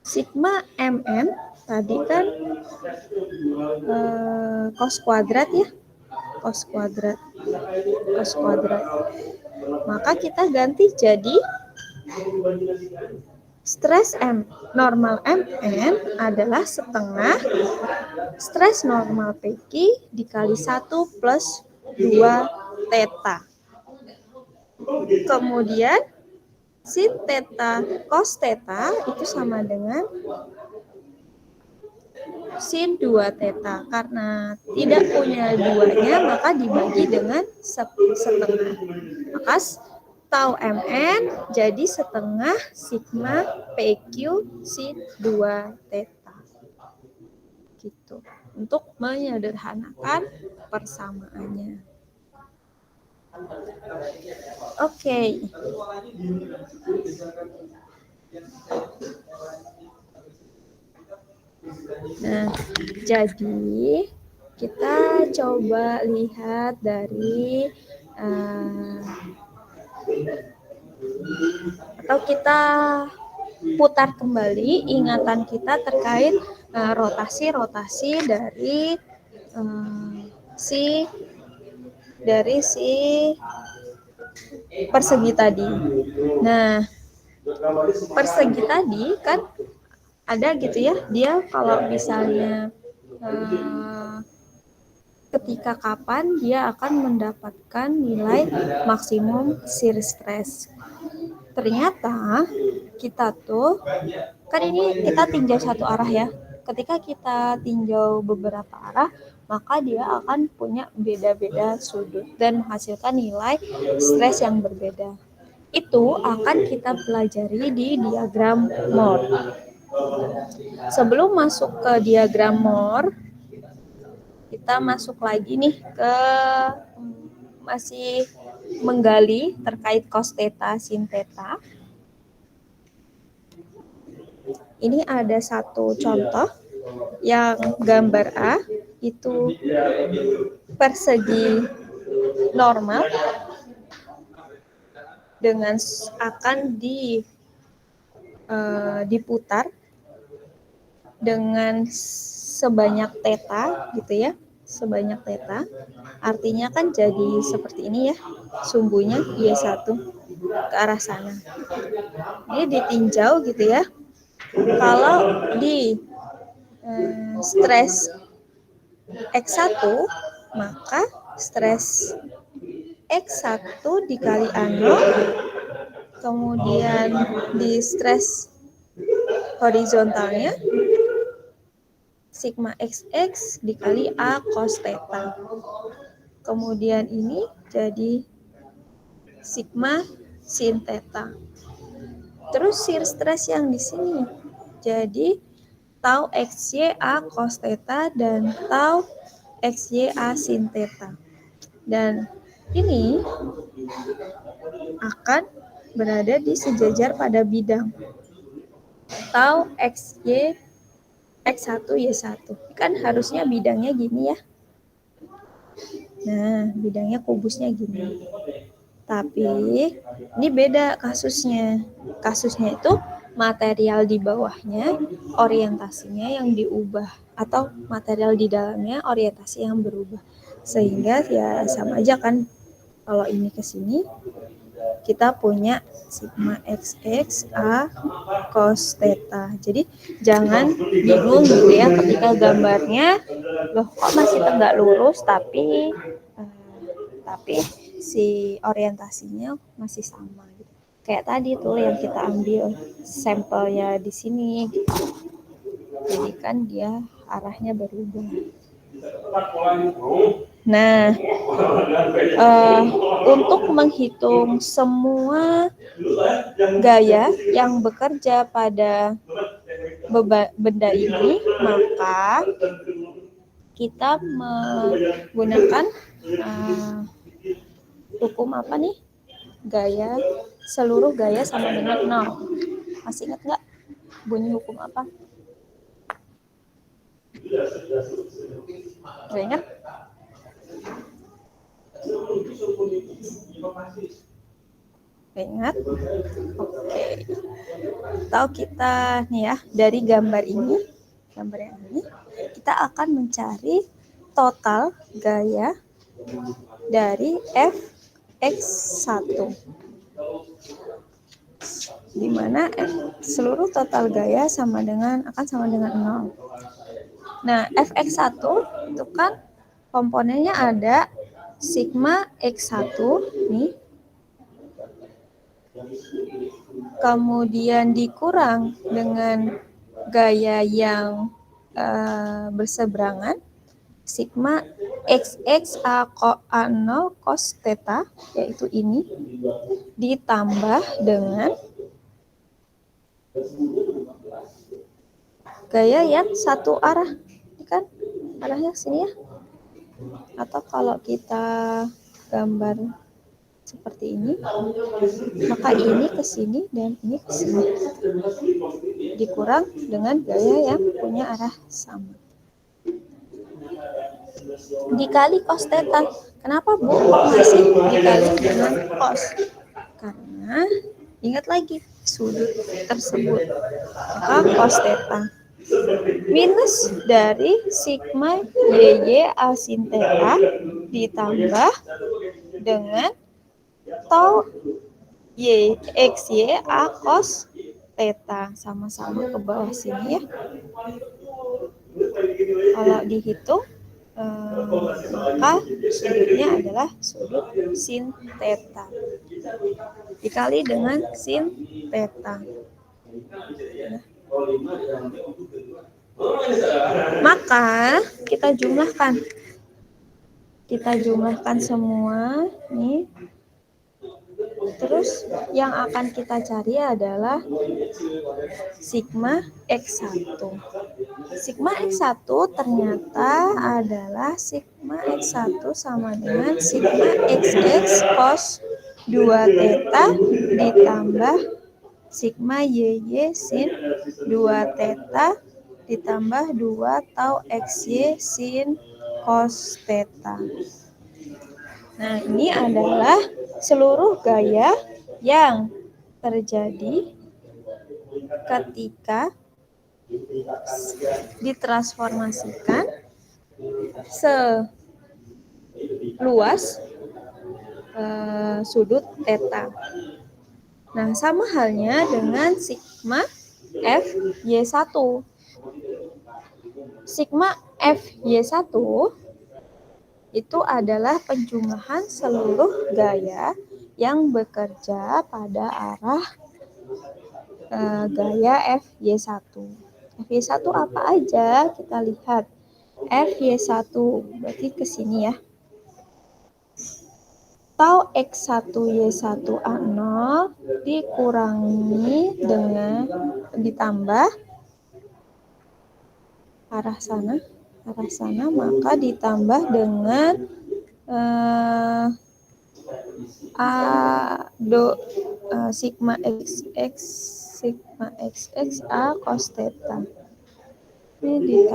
Speaker 2: Sigma mm tadi kan cos kuadrat ya. Cos kuadrat. Maka kita ganti jadi stres normal MN adalah setengah stres normal PQ dikali 1 plus 2 theta. Kemudian sin theta cos theta itu sama dengan sin 2 theta. Karena tidak punya duanya, maka dibagi dengan setengah. Maka tau MN jadi setengah sigma PQ sin 2 theta. Gitu. Untuk menyederhanakan persamaannya. Oke. Nah, jadi kita coba lihat dari atau kita putar kembali ingatan kita terkait rotasi-rotasi dari si persegi tadi. Nah, persegi tadi kan ada gitu ya, dia kalau misalnya ketika kapan dia akan mendapatkan nilai maksimum shear stress. Ternyata kita tuh, kan ini kita tinjau satu arah ya. Ketika kita tinjau beberapa arah, maka dia akan punya beda-beda sudut dan menghasilkan nilai stres yang berbeda. Itu akan kita pelajari di diagram Moore. Sebelum masuk ke diagram Moore, kita masuk lagi nih ke masih menggali terkait cos theta, sin theta. Ini ada satu contoh yang gambar A itu persegi normal dengan akan diputar dengan sebanyak theta gitu ya, sebanyak theta. Artinya kan jadi seperti ini ya, sumbunya Y1 ke arah sana. Ini ditinjau gitu ya. Kalau di stres X1, maka stres X1 dikali A0, kemudian di stres horizontalnya sigma XX dikali A cos theta. Kemudian ini jadi sigma sin theta. Terus shear stress yang di sini jadi tau XY A cos theta dan tau XY A sin theta. Dan ini akan berada di sejajar pada bidang tau XY X1 Y1. Kan harusnya bidangnya gini ya. Nah, bidangnya kubusnya gini. Tapi ini beda kasusnya. Kasusnya itu material di bawahnya orientasinya yang diubah atau material di dalamnya orientasi yang berubah. Sehingga ya sama aja kan, kalau ini ke sini kita punya sigma XX A cos theta. Jadi jangan bingung gitu ya ketika gambarnya loh kok masih tegak lurus tapi si orientasinya masih sama gitu. Kayak tadi tuh yang kita ambil sampelnya di sini gitu. Jadi kan dia arahnya berubah. Nah, untuk menghitung semua gaya yang bekerja pada benda ini, maka kita menggunakan hukum apa nih? Gaya, seluruh gaya sama dengan 0. Masih ingat nggak bunyi hukum apa? Gak ingat? Ingat? Oke. Tahu kita nih ya, dari gambar ini, gambar yang ini, kita akan mencari total gaya dari Fx1. Di mana seluruh total gaya akan sama dengan 0. Nah, Fx1 itu kan komponennya ada sigma X1 nih. Kemudian dikurang dengan gaya yang berseberangan sigma XX A0 cos theta, yaitu ini, ditambah dengan gaya yang satu arah, kan arahnya sini ya. Atau kalau kita gambar seperti ini, maka ini ke sini dan ini ke sini. Dikurang dengan gaya yang punya arah sama. Dikali cos theta. Kenapa Bu masih dikali dengan cos? Karena ingat lagi sudut tersebut. Maka cos theta. minus dari sigma YY A sin theta ditambah dengan tau XY A cos theta. Sama-sama ke bawah sini ya. Kalau dihitung, maka sudutnya adalah sudut sin theta dikali dengan sin theta. Maka kita jumlahkan semua nih. Terus yang akan kita cari adalah sigma X1. Sigma X1 ternyata adalah sigma X1 sama dengan sigma XX cos 2 theta ditambah sigma YY sin 2 theta ditambah 2 tau XY sin cos theta. Nah, ini adalah seluruh gaya yang terjadi ketika ditransformasikan seluas sudut theta. Nah, sama halnya dengan sigma FY1. Sigma FY1 itu adalah penjumlahan seluruh gaya yang bekerja pada arah gaya FY1. FY1 apa aja? Kita lihat. FY1 berarti ke sini ya. Tau X1Y1A0 dikurangi dengan ditambah arah sana, maka ditambah dengan sigma XX A cos theta. Ini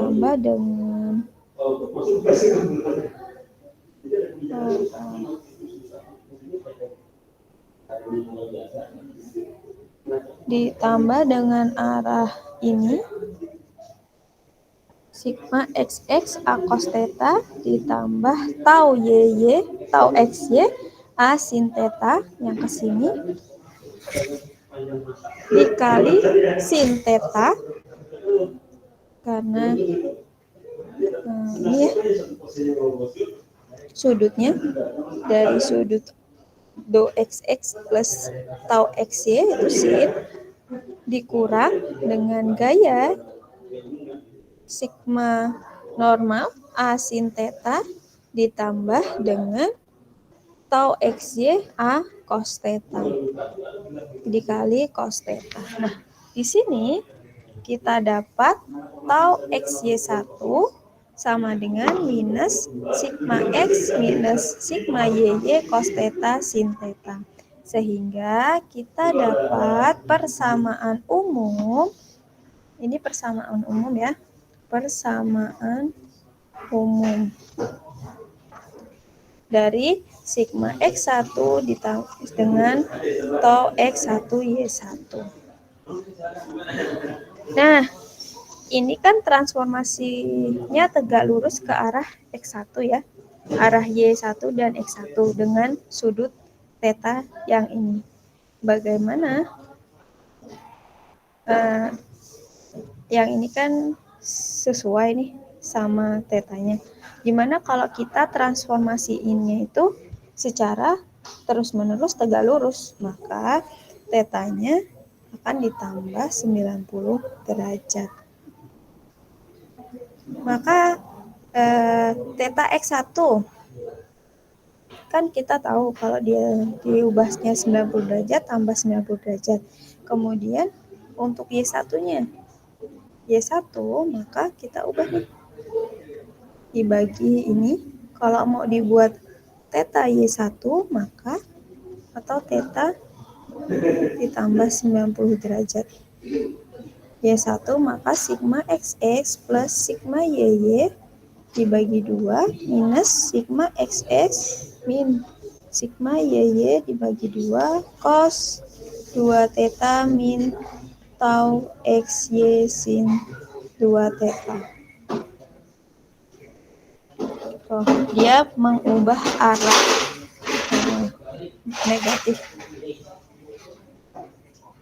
Speaker 2: ditambah dengan arah ini sigma XX A cos theta ditambah tau YY, tau XY A sin theta yang ke sini dikali sin theta karena ini ya, sudutnya dari sudut do XX plus tau XY itu sin dikurang dengan gaya sigma normal A sin theta ditambah dengan tau XY A cos theta dikali cos theta. Nah, di sini kita dapat tau XY1 sama dengan minus sigma X minus sigma YY cos theta sin theta. Sehingga kita dapat persamaan umum. Ini persamaan umum ya. Persamaan umum dari sigma X1 dengan tau X1Y1. Nah, ini kan transformasinya tegak lurus ke arah X1 ya. Arah Y1 dan X1 dengan sudut theta yang ini. Bagaimana? Yang ini kan sesuai nih sama tetanya. Gimana kalau kita transformasiinnya itu secara terus-menerus tegak lurus? Maka tetanya akan ditambah 90 derajat. Maka theta X1 kan kita tahu kalau dia diubahnya 90 derajat tambah 90 derajat. Kemudian untuk Y1-nya Y1 maka kita ubah nih. Dibagi ini, kalau mau dibuat theta Y1 maka atau theta ditambah 90 derajat. Y1 maka sigma XX plus sigma YY dibagi 2 minus sigma XX min sigma YY dibagi 2 cos 2 theta min tau XY sin 2 theta. Tuh, dia mengubah arah negatif.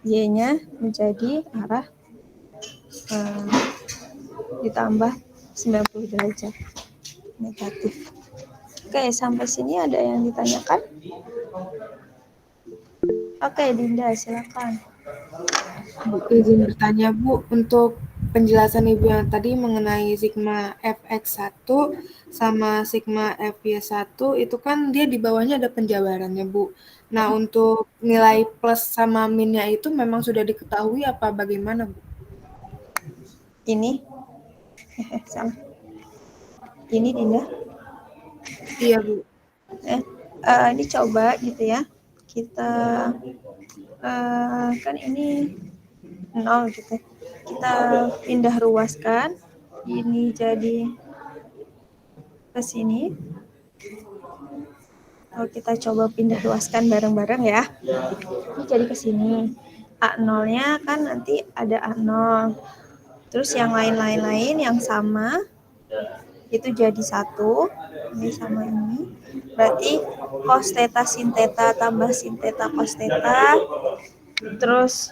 Speaker 2: Y-nya menjadi arah ditambah 90 derajat negatif. Oke, sampai sini ada yang ditanyakan? Oke, Dinda, silakan.
Speaker 6: Izin bertanya, Bu, untuk penjelasan Ibu yang tadi mengenai sigma fx1 sama sigma fy1 itu kan dia di bawahnya ada penjabarannya, Bu. Nah, untuk nilai plus sama minnya itu memang sudah diketahui apa bagaimana, Bu?
Speaker 2: Ini salah. Ini Dinda.
Speaker 6: Iya, Bu.
Speaker 2: Ini coba gitu ya. Kita kan ini 0 gitu. Kita pindah ruaskan. Ini jadi ke sini. Kita coba pindah ruaskan bareng-bareng ya. Ini jadi ke sini. A0-nya kan nanti ada A0. Terus yang lain-lain yang sama itu jadi 1. Ini sama ini. Berarti cos theta sin theta tambah sin theta cos theta. Terus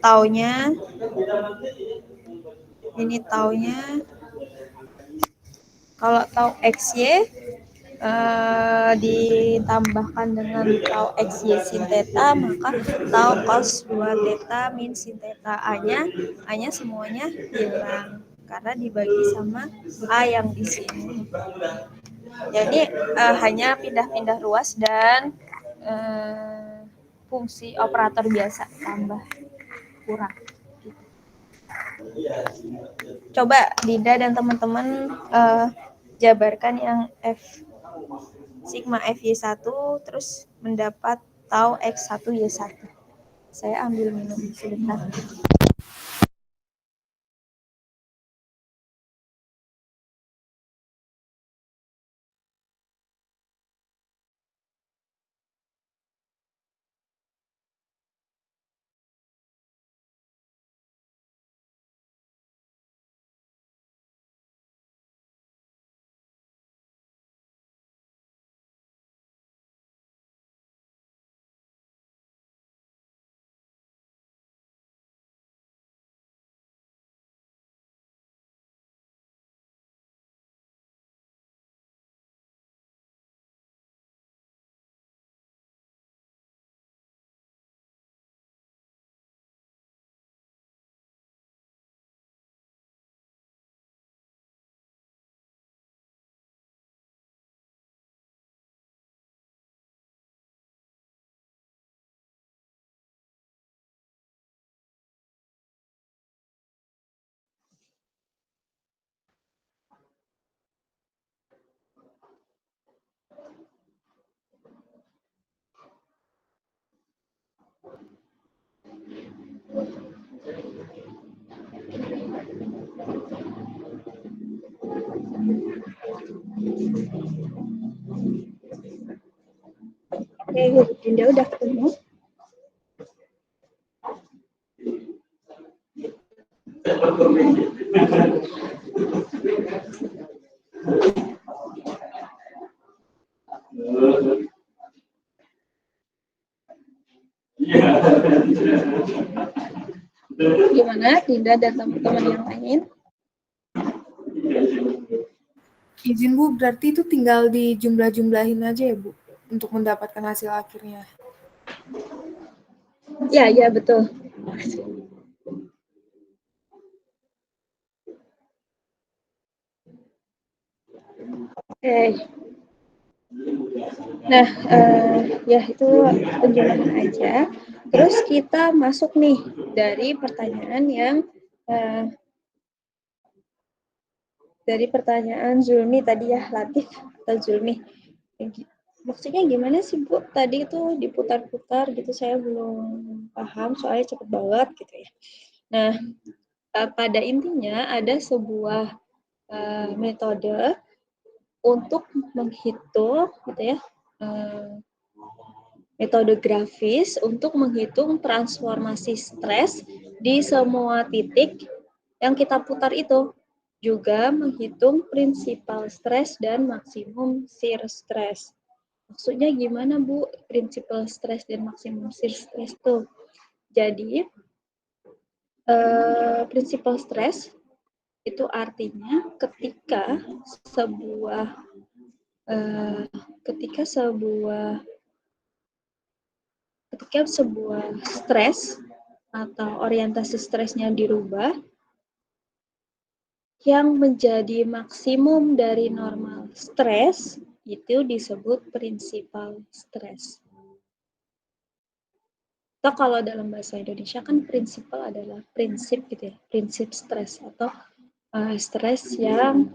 Speaker 2: taunya ini taunya kalau tau XY ditambahkan dengan tau XY sin theta, maka tau cos 2 theta min sin theta. A-nya semuanya hilang karena dibagi sama A yang di sini. Jadi hanya pindah-pindah ruas dan fungsi operator biasa tambah kurang. Coba Dinda dan teman-teman jabarkan yang sigma FY1 terus mendapat tau X1Y1. Saya ambil minum sebentar. Oke, Dinda udah ketemu. Gimana Dinda dan teman-teman yang lain?
Speaker 6: Izin, Bu, berarti itu tinggal dijumlah-jumlahin aja ya, Bu, untuk mendapatkan hasil akhirnya.
Speaker 2: Ya, betul. Oke. Nah, ya itu penjelasan aja. Terus kita masuk nih dari pertanyaan yang dari pertanyaan Zulmi tadi ya, Latif atau Zulmi. Maksudnya gimana sih Bu? Tadi itu diputar-putar gitu, saya belum paham soalnya cepet banget gitu ya. Nah, pada intinya ada sebuah metode untuk menghitung gitu ya, metode grafis untuk menghitung transformasi stres di semua titik yang kita putar itu. Juga menghitung prinsipal stres dan maksimum shear stress. Maksudnya gimana, Bu? Prinsipal stres dan maksimum shear stress itu. Jadi, prinsipal stres itu artinya ketika sebuah stres atau orientasi stresnya dirubah, yang menjadi maksimum dari normal stres itu disebut prinsipal stres. Atau kalau dalam bahasa Indonesia kan prinsipal adalah prinsip gitu ya, prinsip stres atau stres yang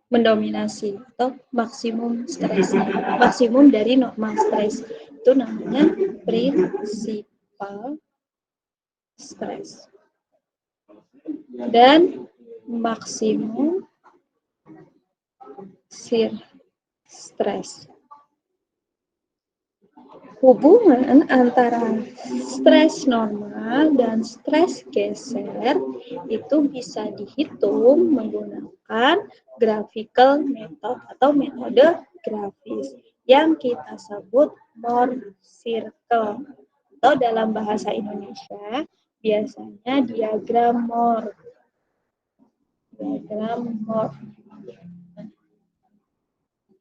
Speaker 2: mendominasi atau maksimum stres, maksimum dari normal stres itu namanya prinsipal stres. Dan maksimum shear stress. Hubungan antara stres normal dan stres geser itu bisa dihitung menggunakan graphical method atau metode grafis yang kita sebut Mohr circle atau dalam bahasa Indonesia biasanya diagram Mohr.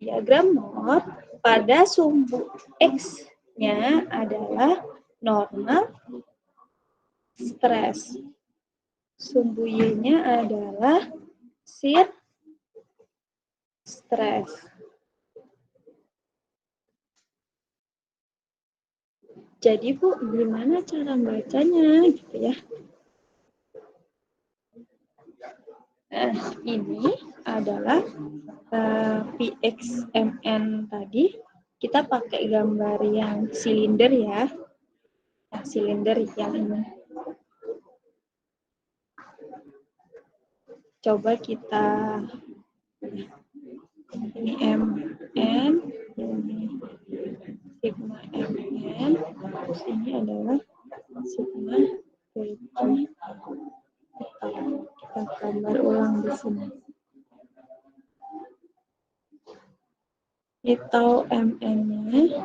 Speaker 2: Diagram Mohr pada sumbu X-nya adalah normal stres. Sumbu Y-nya adalah shear stress. Jadi Bu, gimana cara bacanya gitu ya? Ini adalah PXMN tadi. Kita pakai gambar yang silinder ya. Yang silinder yang ini. Coba kita ini MN, ini sigma MN, terus ini adalah sigma PQ. Kita gambar ulang di sini. Ini tau MN-nya,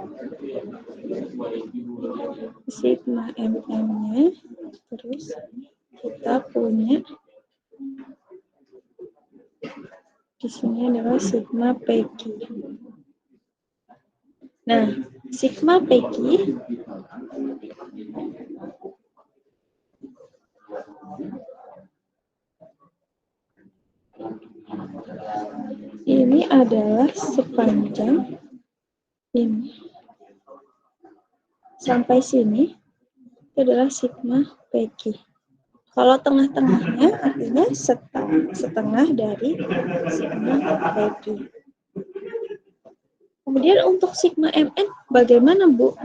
Speaker 2: sigma MN-nya, terus kita punya di sini adalah sigma PQ. Nah, sigma PQ ini adalah sepanjang ini sampai sini itu adalah sigma PQ. Kalau tengah-tengahnya artinya setengah dari sigma PQ. Kemudian untuk sigma MN bagaimana Bu?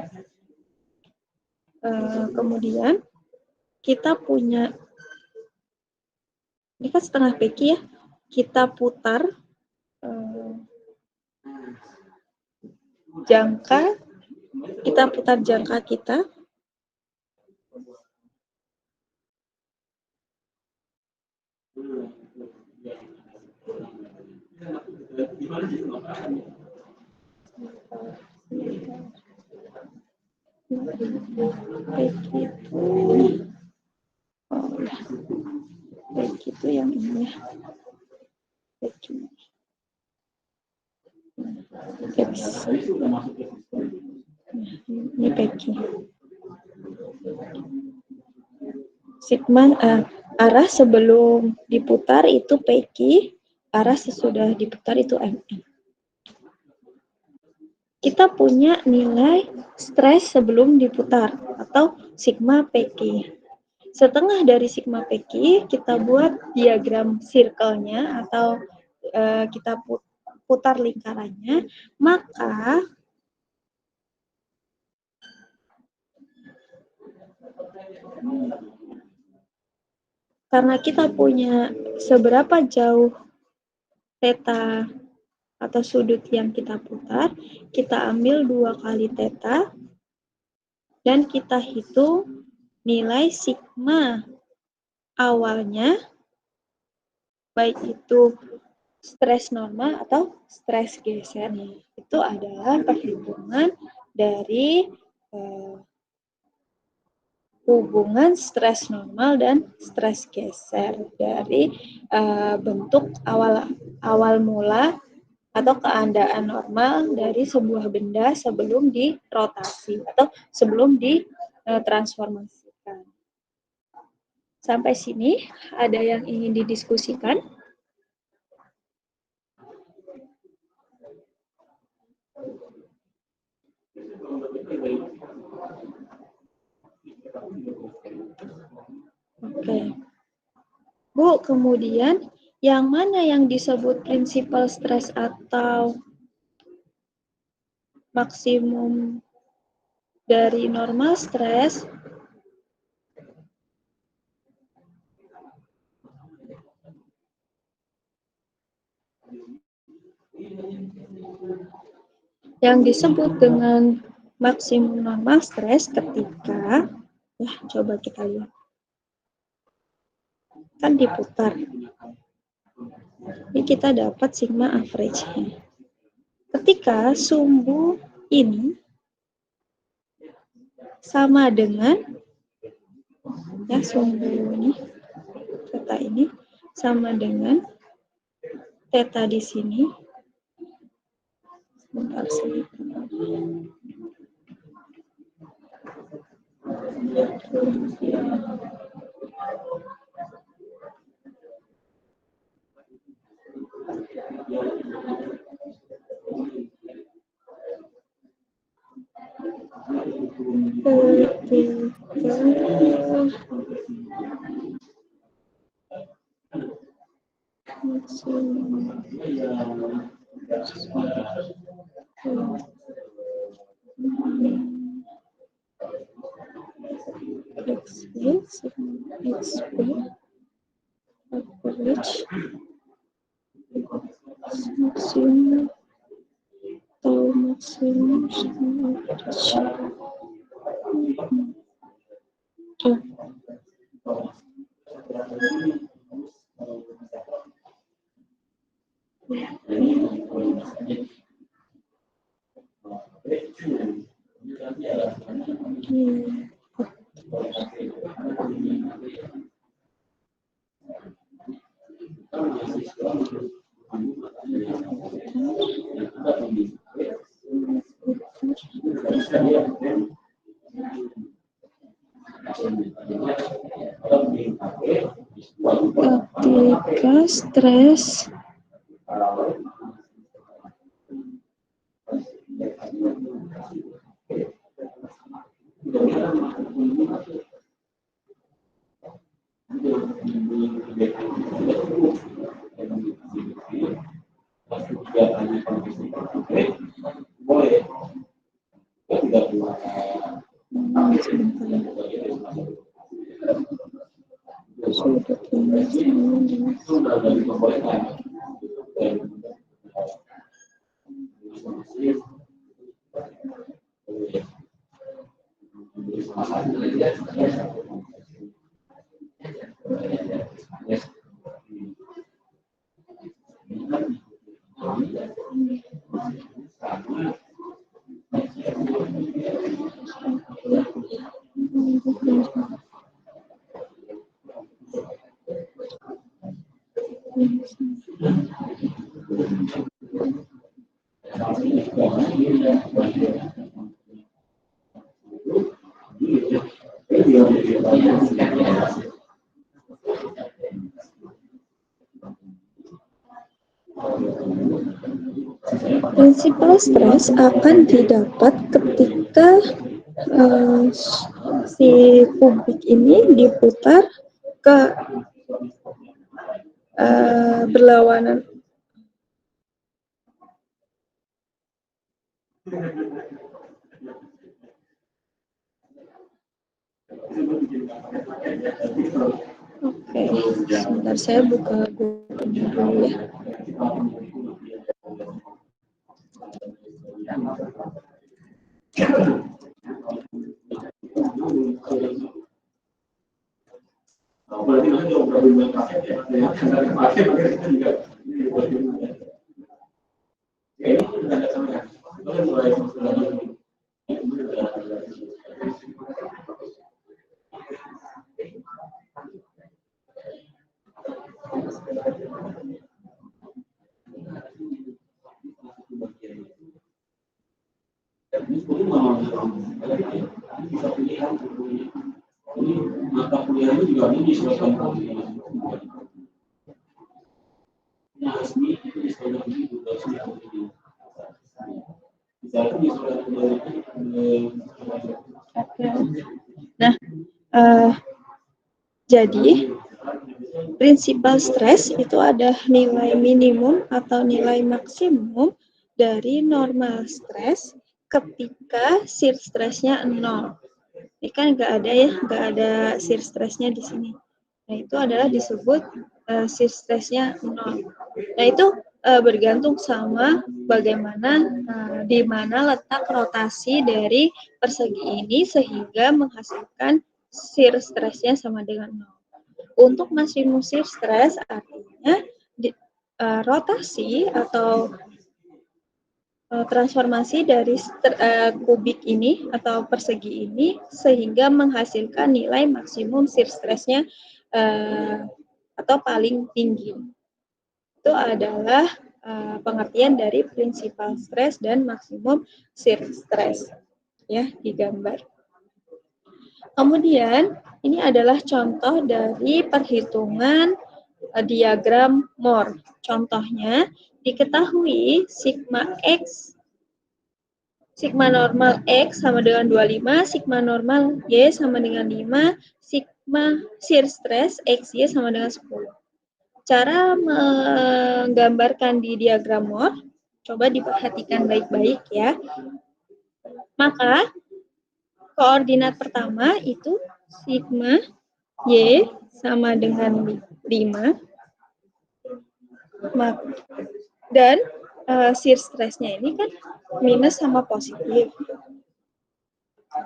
Speaker 2: Kemudian kita punya ini kan setengah PQ ya. Kita putar jangka kita. Baik itu yang ini ya. Ini packing. Sigma arah sebelum diputar itu PQ, arah sesudah diputar itu MN. Kita punya nilai stres sebelum diputar atau sigma PQ. Setengah dari sigma PQ kita buat diagram circle-nya atau kita putar lingkarannya, maka karena kita punya seberapa jauh theta atau sudut yang kita putar, kita ambil 2 kali theta dan kita hitung nilai sigma awalnya, baik itu stres normal atau stres geser, itu adalah perhitungan dari hubungan stres normal dan stres geser dari bentuk awal mula atau keadaan normal dari sebuah benda sebelum dirotasi atau sebelum ditransformasikan. Sampai sini ada yang ingin didiskusikan? Oke. Bu, kemudian yang mana yang disebut prinsipal stres atau maksimum dari normal stres? Yang disebut dengan maksimum normal stres ketika, ya coba kita lihat, kan diputar. Ini kita dapat sigma average-nya. Ketika sumbu ini sama dengan, ya sumbu ini, theta ini sama dengan theta di sini. Bentar sih. Maksimum atau maksimum ketika stres prinsipal stres akan didapat ketika si kubik ini diputar ke berlawanan. Oke, sebentar saya buka Google dulu ya. Nah, jadi prinsipal stres itu ada nilai minimum atau nilai maksimum dari normal stres ketika shear stressnya 0. Ini kan nggak ada ya, nggak ada shear stressnya di sini. Nah, itu adalah disebut shear stressnya 0. Nah, itu bergantung sama bagaimana di mana letak rotasi dari persegi ini sehingga menghasilkan shear stressnya sama dengan 0. Untuk maksimum shear stress artinya rotasi atau transformasi dari kubik ini atau persegi ini sehingga menghasilkan nilai maksimum shear stressnya atau paling tinggi. Itu adalah pengertian dari prinsipal stress dan maksimum shear stress ya, digambar. Kemudian ini adalah contoh dari perhitungan diagram Mohr. Contohnya diketahui sigma X, sigma normal X sama dengan 25, sigma normal Y sama dengan 5, sigma shear stress XY sama dengan 10. Cara menggambarkan di diagram Mohr, coba diperhatikan baik-baik ya. Maka koordinat pertama itu sigma Y sama dengan 5. Dan shear stress-nya ini kan minus sama positif.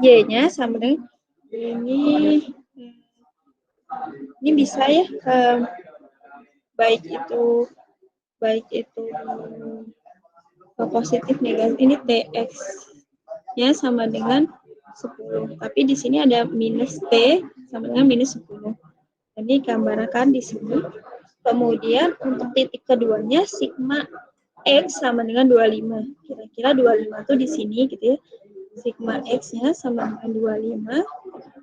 Speaker 2: Y-nya sama dengan ini bisa ya, baik itu positif negatif. Ini TX-nya sama dengan 10. Tapi di sini ada minus T sama dengan minus 10. Ini gambarkan di sini. Kemudian untuk titik keduanya sigma X sama dengan 25. Kira-kira 25 itu di sini gitu ya. Sigma X-nya sama dengan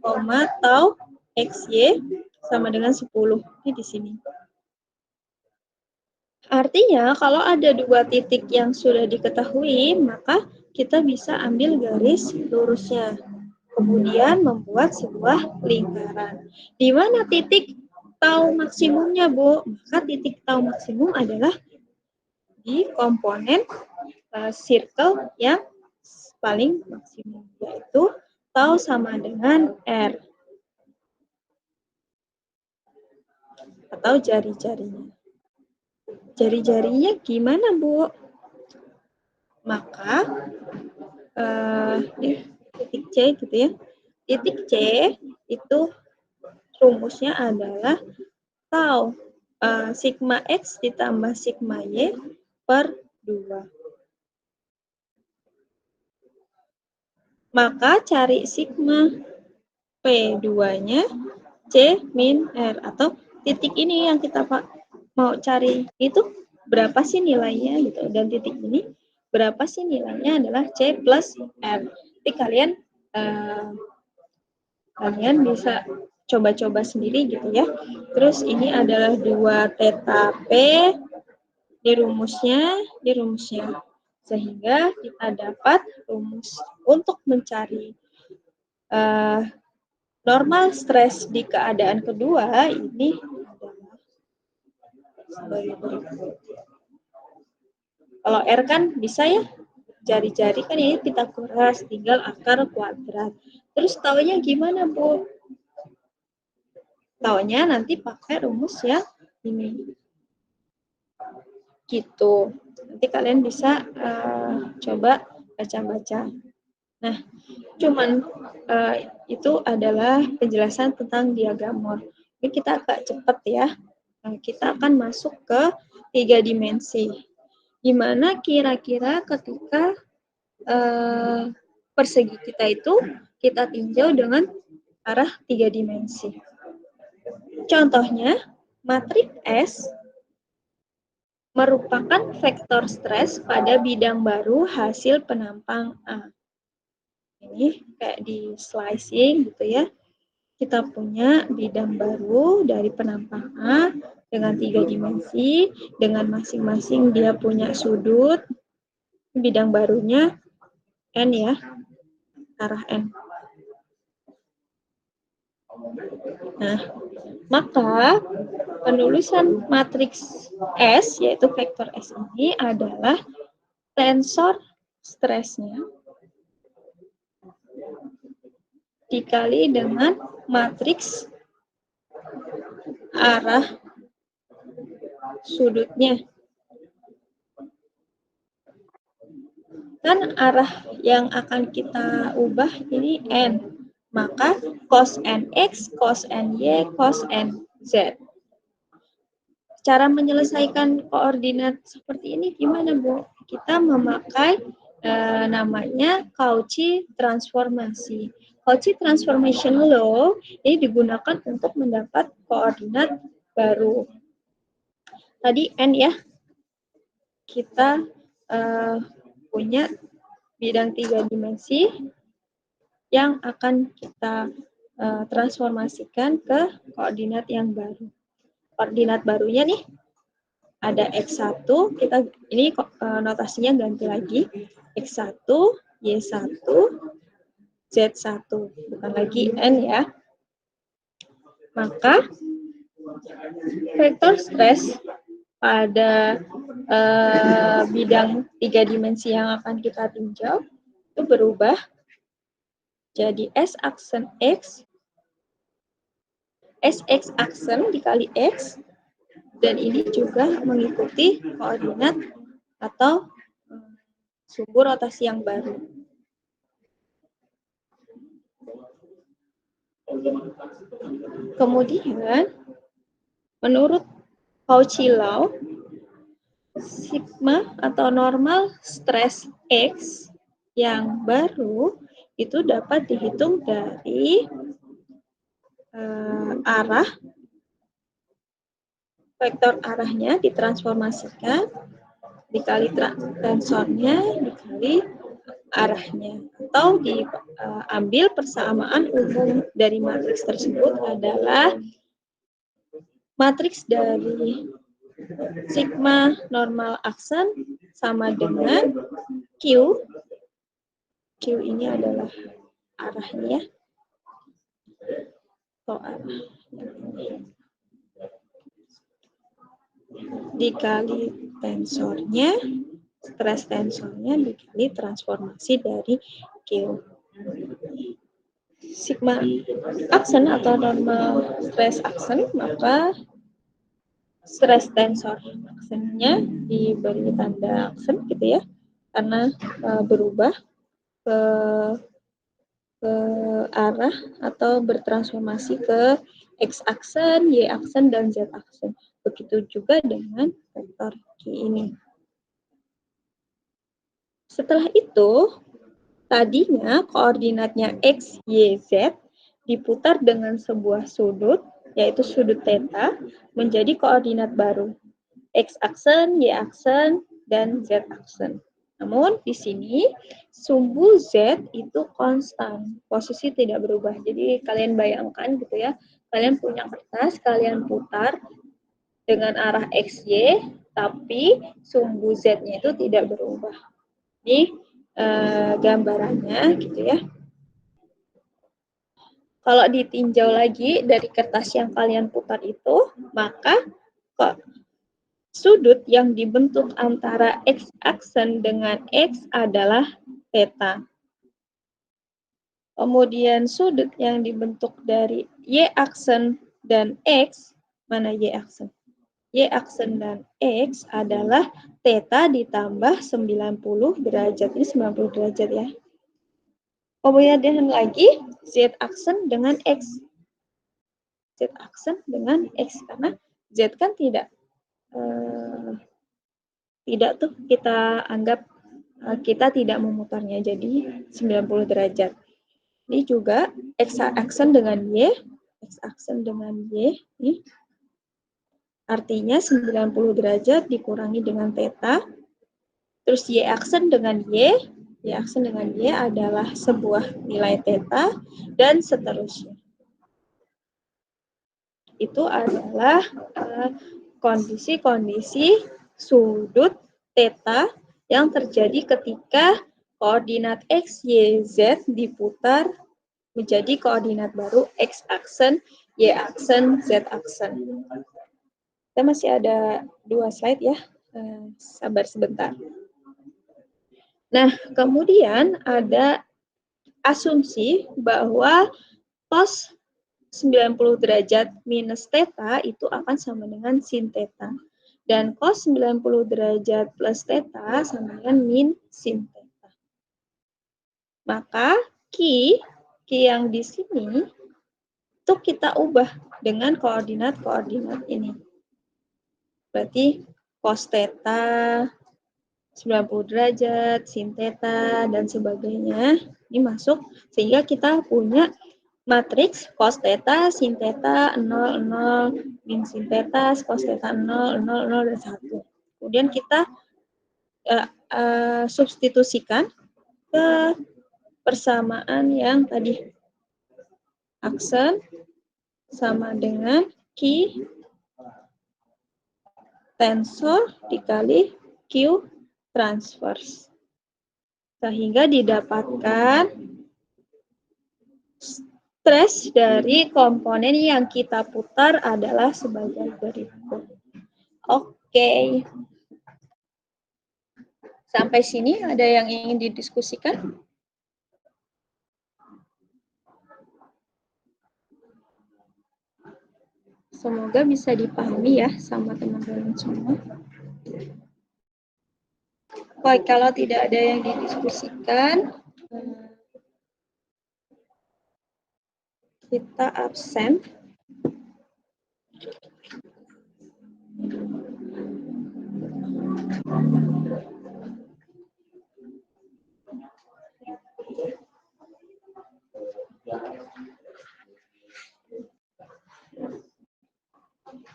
Speaker 2: 25, tau XY sama dengan 10. Ini di sini. Artinya kalau ada dua titik yang sudah diketahui, maka kita bisa ambil garis lurusnya. Kemudian membuat sebuah lingkaran. Di mana titik tau maksimumnya, Bu? Maka titik tau maksimum adalah di komponen circle yang paling maksimum, yaitu tau sama dengan R. Atau jari-jarinya. Jari-jarinya gimana, Bu? Maka titik C gitu ya. Titik C itu rumusnya adalah tau sigma X ditambah sigma Y per 2. Maka cari sigma P2-nya C min R, atau titik ini yang kita mau cari itu berapa sih nilainya gitu, dan titik ini berapa sih nilainya adalah C plus R. Jadi kalian bisa coba-coba sendiri gitu ya. Terus ini adalah 2 theta P di rumusnya. Sehingga kita dapat rumus untuk mencari normal stres di keadaan kedua ini adalah sebagai berikut. Kalau R kan bisa ya, jari-jari kan ini Pitagoras, tinggal akar kuadrat. Terus taunya gimana, Bu? Taunya nanti pakai rumus yang ini. Gitu. Nanti kalian bisa coba baca-baca. Nah, cuman itu adalah penjelasan tentang diagram Mohr. Ini kita agak cepat ya. Nah, kita akan masuk ke 3 dimensi. Gimana kira-kira ketika persegi kita itu kita tinjau dengan arah 3 dimensi. Contohnya, matriks S merupakan vektor stres pada bidang baru hasil penampang A. Ini kayak di slicing gitu ya. Kita punya bidang baru dari penampang A dengan 3 dimensi, dengan masing-masing dia punya sudut. Bidang barunya N ya, arah N. Nah, maka penulisan matriks S, yaitu vektor S ini adalah tensor stresnya dikali dengan matriks arah sudutnya. Kan arah yang akan kita ubah ini N. Maka cos NX, cos NY, cos NZ. Cara menyelesaikan koordinat seperti ini gimana, Bu? Kita memakai namanya Cauchy transformasi. Cauchy transformation law ini digunakan untuk mendapat koordinat baru. Tadi N ya, kita punya bidang 3 dimensi yang akan kita transformasikan ke koordinat yang baru. Koordinat barunya nih ada X1, kita ini notasinya ganti lagi. X1, Y1, Z1, bukan lagi N ya. Maka vektor stres pada bidang 3 dimensi yang akan kita tinjau itu berubah jadi S aksen X, SX aksen dikali X, dan ini juga mengikuti koordinat atau sumbu rotasi yang baru. Kemudian, menurut Cauchy law, sigma atau normal stres X yang baru itu dapat dihitung dari arah, vektor arahnya ditransformasikan, dikali tensornya, dikali arahnya. Atau diambil persamaan umum dari matriks tersebut adalah matriks dari sigma normal aksen sama dengan Q. Q ini adalah arahnya. Atau arah. Dikali tensornya, stres tensornya dikali transformasi dari Q. Sigma aksen atau normal stres aksen, maka stres tensor aksennya diberi tanda aksen gitu ya, karena berubah ke arah atau bertransformasi ke X aksen, Y aksen, dan Z aksen. Begitu juga dengan vektor Q ini. Setelah itu, tadinya koordinatnya X, Y, Z diputar dengan sebuah sudut, yaitu sudut theta, menjadi koordinat baru. X aksen, Y aksen, dan Z aksen. Namun di sini sumbu Z itu konstan, posisi tidak berubah. Jadi kalian bayangkan gitu ya, kalian punya kertas, kalian putar dengan arah XY, tapi sumbu Z-nya itu tidak berubah. Ini gambarannya gitu ya. Kalau ditinjau lagi dari kertas yang kalian putar itu, maka sudut yang dibentuk antara X aksen dengan X adalah theta. Kemudian sudut yang dibentuk dari Y aksen dan X, mana Y aksen? Y aksen dan X adalah theta ditambah 90 derajat. Ini 90 derajat ya. Kemudian lagi Z aksen dengan X. Z z-aksen dengan x, karena z kan tidak tuh kita anggap kita tidak memutarnya, jadi 90 derajat. Ini juga x-aksen dengan y, x-aksen dengan y, nih. Artinya 90 derajat dikurangi dengan theta, terus y-aksen dengan y-aksen dengan y adalah sebuah nilai theta, dan seterusnya. Itu adalah kondisi-kondisi sudut theta yang terjadi ketika koordinat x, y, z diputar menjadi koordinat baru x-aksen, y-aksen, z-aksen. Kita masih ada 2 slide ya, sabar sebentar. Nah, kemudian ada asumsi bahwa cos 90 derajat minus theta itu akan sama dengan sin theta. Dan cos 90 derajat plus theta sama dengan min sin theta. Maka Q yang di sini itu kita ubah dengan koordinat-koordinat ini. Berarti cos theta 90 derajat, sin theta, dan sebagainya. Ini masuk sehingga kita punya matriks cos theta, sin theta, 0, 0, min sin theta, cos theta 0, 0, 0, dan 1. Kemudian kita substitusikan ke persamaan yang tadi. Aksen sama dengan Q tensor dikali Q transverse. Sehingga didapatkan stres dari komponen yang kita putar adalah sebagai berikut. Oke. Sampai sini ada yang ingin didiskusikan? Semoga bisa dipahami ya sama teman-teman semua. Baik, kalau tidak ada yang didiskusikan, kita absen.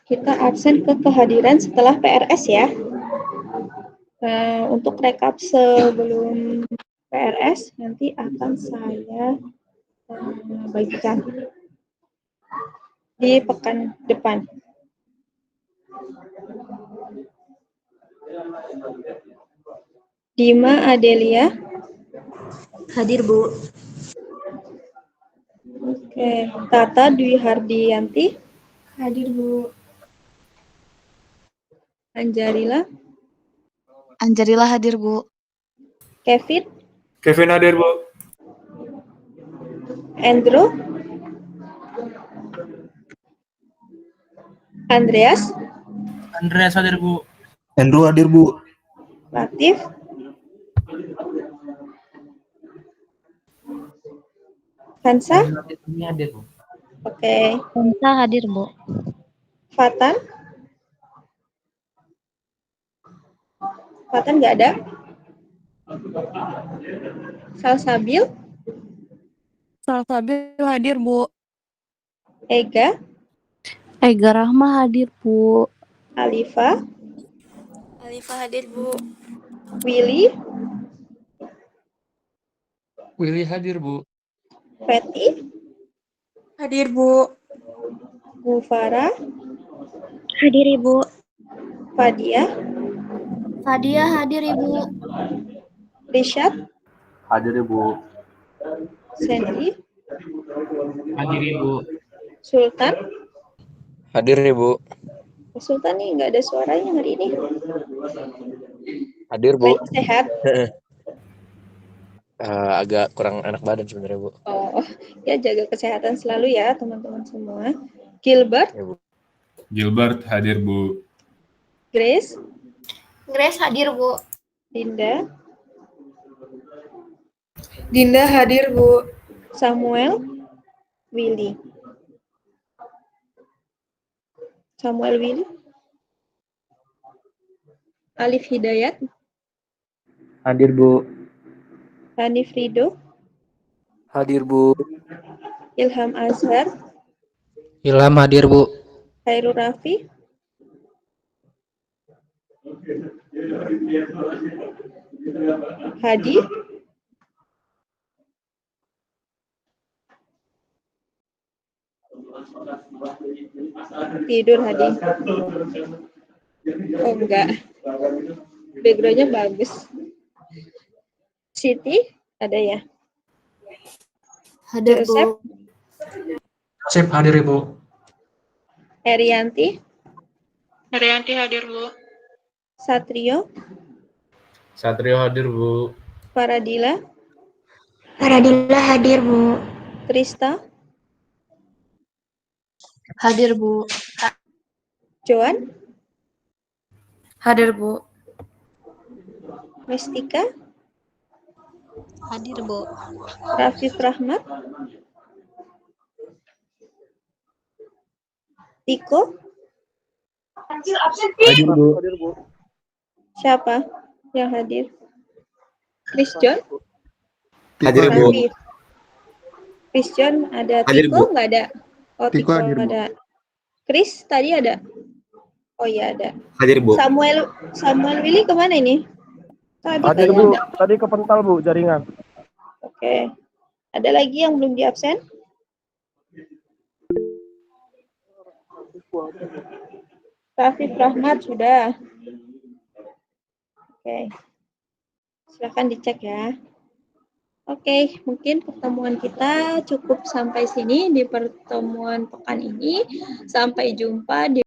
Speaker 2: Kita absen ke kehadiran setelah PRS ya. Untuk rekap sebelum PRS nanti akan saya bagikan di pekan depan. Dima Adelia.
Speaker 7: Hadir, Bu.
Speaker 2: Oke, Tata Dwi Hardianti.
Speaker 6: Hadir, Bu.
Speaker 2: Anjarila.
Speaker 7: Anjarila hadir, Bu.
Speaker 2: Kevin.
Speaker 8: Kevin hadir, Bu.
Speaker 2: Andrew. Andreas.
Speaker 4: Andreas hadir, Bu.
Speaker 8: Andrew hadir, Bu.
Speaker 2: Latif. Hansa.
Speaker 4: Ini hadir, Bu.
Speaker 2: Oke.
Speaker 7: Hansa hadir, Bu.
Speaker 2: Fatan. Fatan nggak ada. Salsabil.
Speaker 9: Salsabil hadir, Bu.
Speaker 2: Ega.
Speaker 9: Ega Rahma hadir, Bu.
Speaker 2: Alifa.
Speaker 10: Alifa hadir, Bu.
Speaker 2: Willy.
Speaker 3: Willy hadir, Bu.
Speaker 2: Feti.
Speaker 10: Hadir, Bu.
Speaker 2: Gufara.
Speaker 7: Hadir, Ibu.
Speaker 2: Fadia.
Speaker 7: Fadia hadir, Ibu.
Speaker 2: Rishad.
Speaker 8: Hadir, Bu.
Speaker 2: Sandy.
Speaker 4: Hadir, Ibu.
Speaker 2: Sultan.
Speaker 11: Hadir, Ibu.
Speaker 2: Sultan nih nggak ada suaranya hari ini.
Speaker 11: Hadir, Bu.
Speaker 2: Baik, sehat.
Speaker 11: Agak kurang enak badan sebenarnya, Bu.
Speaker 2: Oh, ya jaga kesehatan selalu ya teman-teman semua. Gilbert.
Speaker 11: Ya, Bu.
Speaker 8: Gilbert hadir, Bu.
Speaker 2: Grace.
Speaker 7: Grace hadir, Bu.
Speaker 2: Dinda.
Speaker 6: Dinda hadir, Bu.
Speaker 2: Samuel. Willy. Samuel Willy, Alif Hidayat,
Speaker 12: Hadir, Bu.
Speaker 2: Hanif Rido,
Speaker 12: Hadir, Bu.
Speaker 2: Ilham Azhar,
Speaker 11: Ilham hadir, Bu.
Speaker 2: Khairul Rafi, Hadi, tidur Hadi. Oh enggak, backgroundnya bagus. Siti, ada ya?
Speaker 1: Hadir,
Speaker 2: Joseph,
Speaker 1: Bu.
Speaker 3: Sip, hadir Ibu.
Speaker 2: Herianti,
Speaker 10: Herianti hadir, Bu.
Speaker 2: Satrio,
Speaker 4: Satrio hadir, Bu.
Speaker 2: Faradila,
Speaker 7: Faradila hadir, Bu.
Speaker 2: Trista,
Speaker 1: Hadir, Bu.
Speaker 2: Joan,
Speaker 1: Hadir, Bu.
Speaker 2: Mestika,
Speaker 7: Hadir, Bu.
Speaker 2: Rafif Rahmat, Tiko,
Speaker 12: Hadir, Bu.
Speaker 2: siapa yang hadir? Chris John,
Speaker 8: Hadir, Bu.
Speaker 2: Rafif. Chris John ada,
Speaker 8: Hadir,
Speaker 2: Tiko
Speaker 8: Bu.
Speaker 2: nggak ada? Oh,
Speaker 8: Tiko
Speaker 2: Tiko
Speaker 8: hadir,
Speaker 2: nggak
Speaker 8: Bu.
Speaker 2: ada. Chris tadi ada? Oh iya ada.
Speaker 8: Hadir, Bu.
Speaker 2: Samuel Willy kemana ini? Tadi
Speaker 12: Hadir,
Speaker 2: kayaknya
Speaker 12: Bu.
Speaker 2: ada.
Speaker 12: Tadi kepental, Bu, jaringan.
Speaker 2: Oke. Ada lagi yang belum di absen? Rafif Rahmat sudah. Oke. Silahkan dicek ya. Oke, mungkin pertemuan kita cukup sampai sini di pertemuan pekan ini. Sampai jumpa di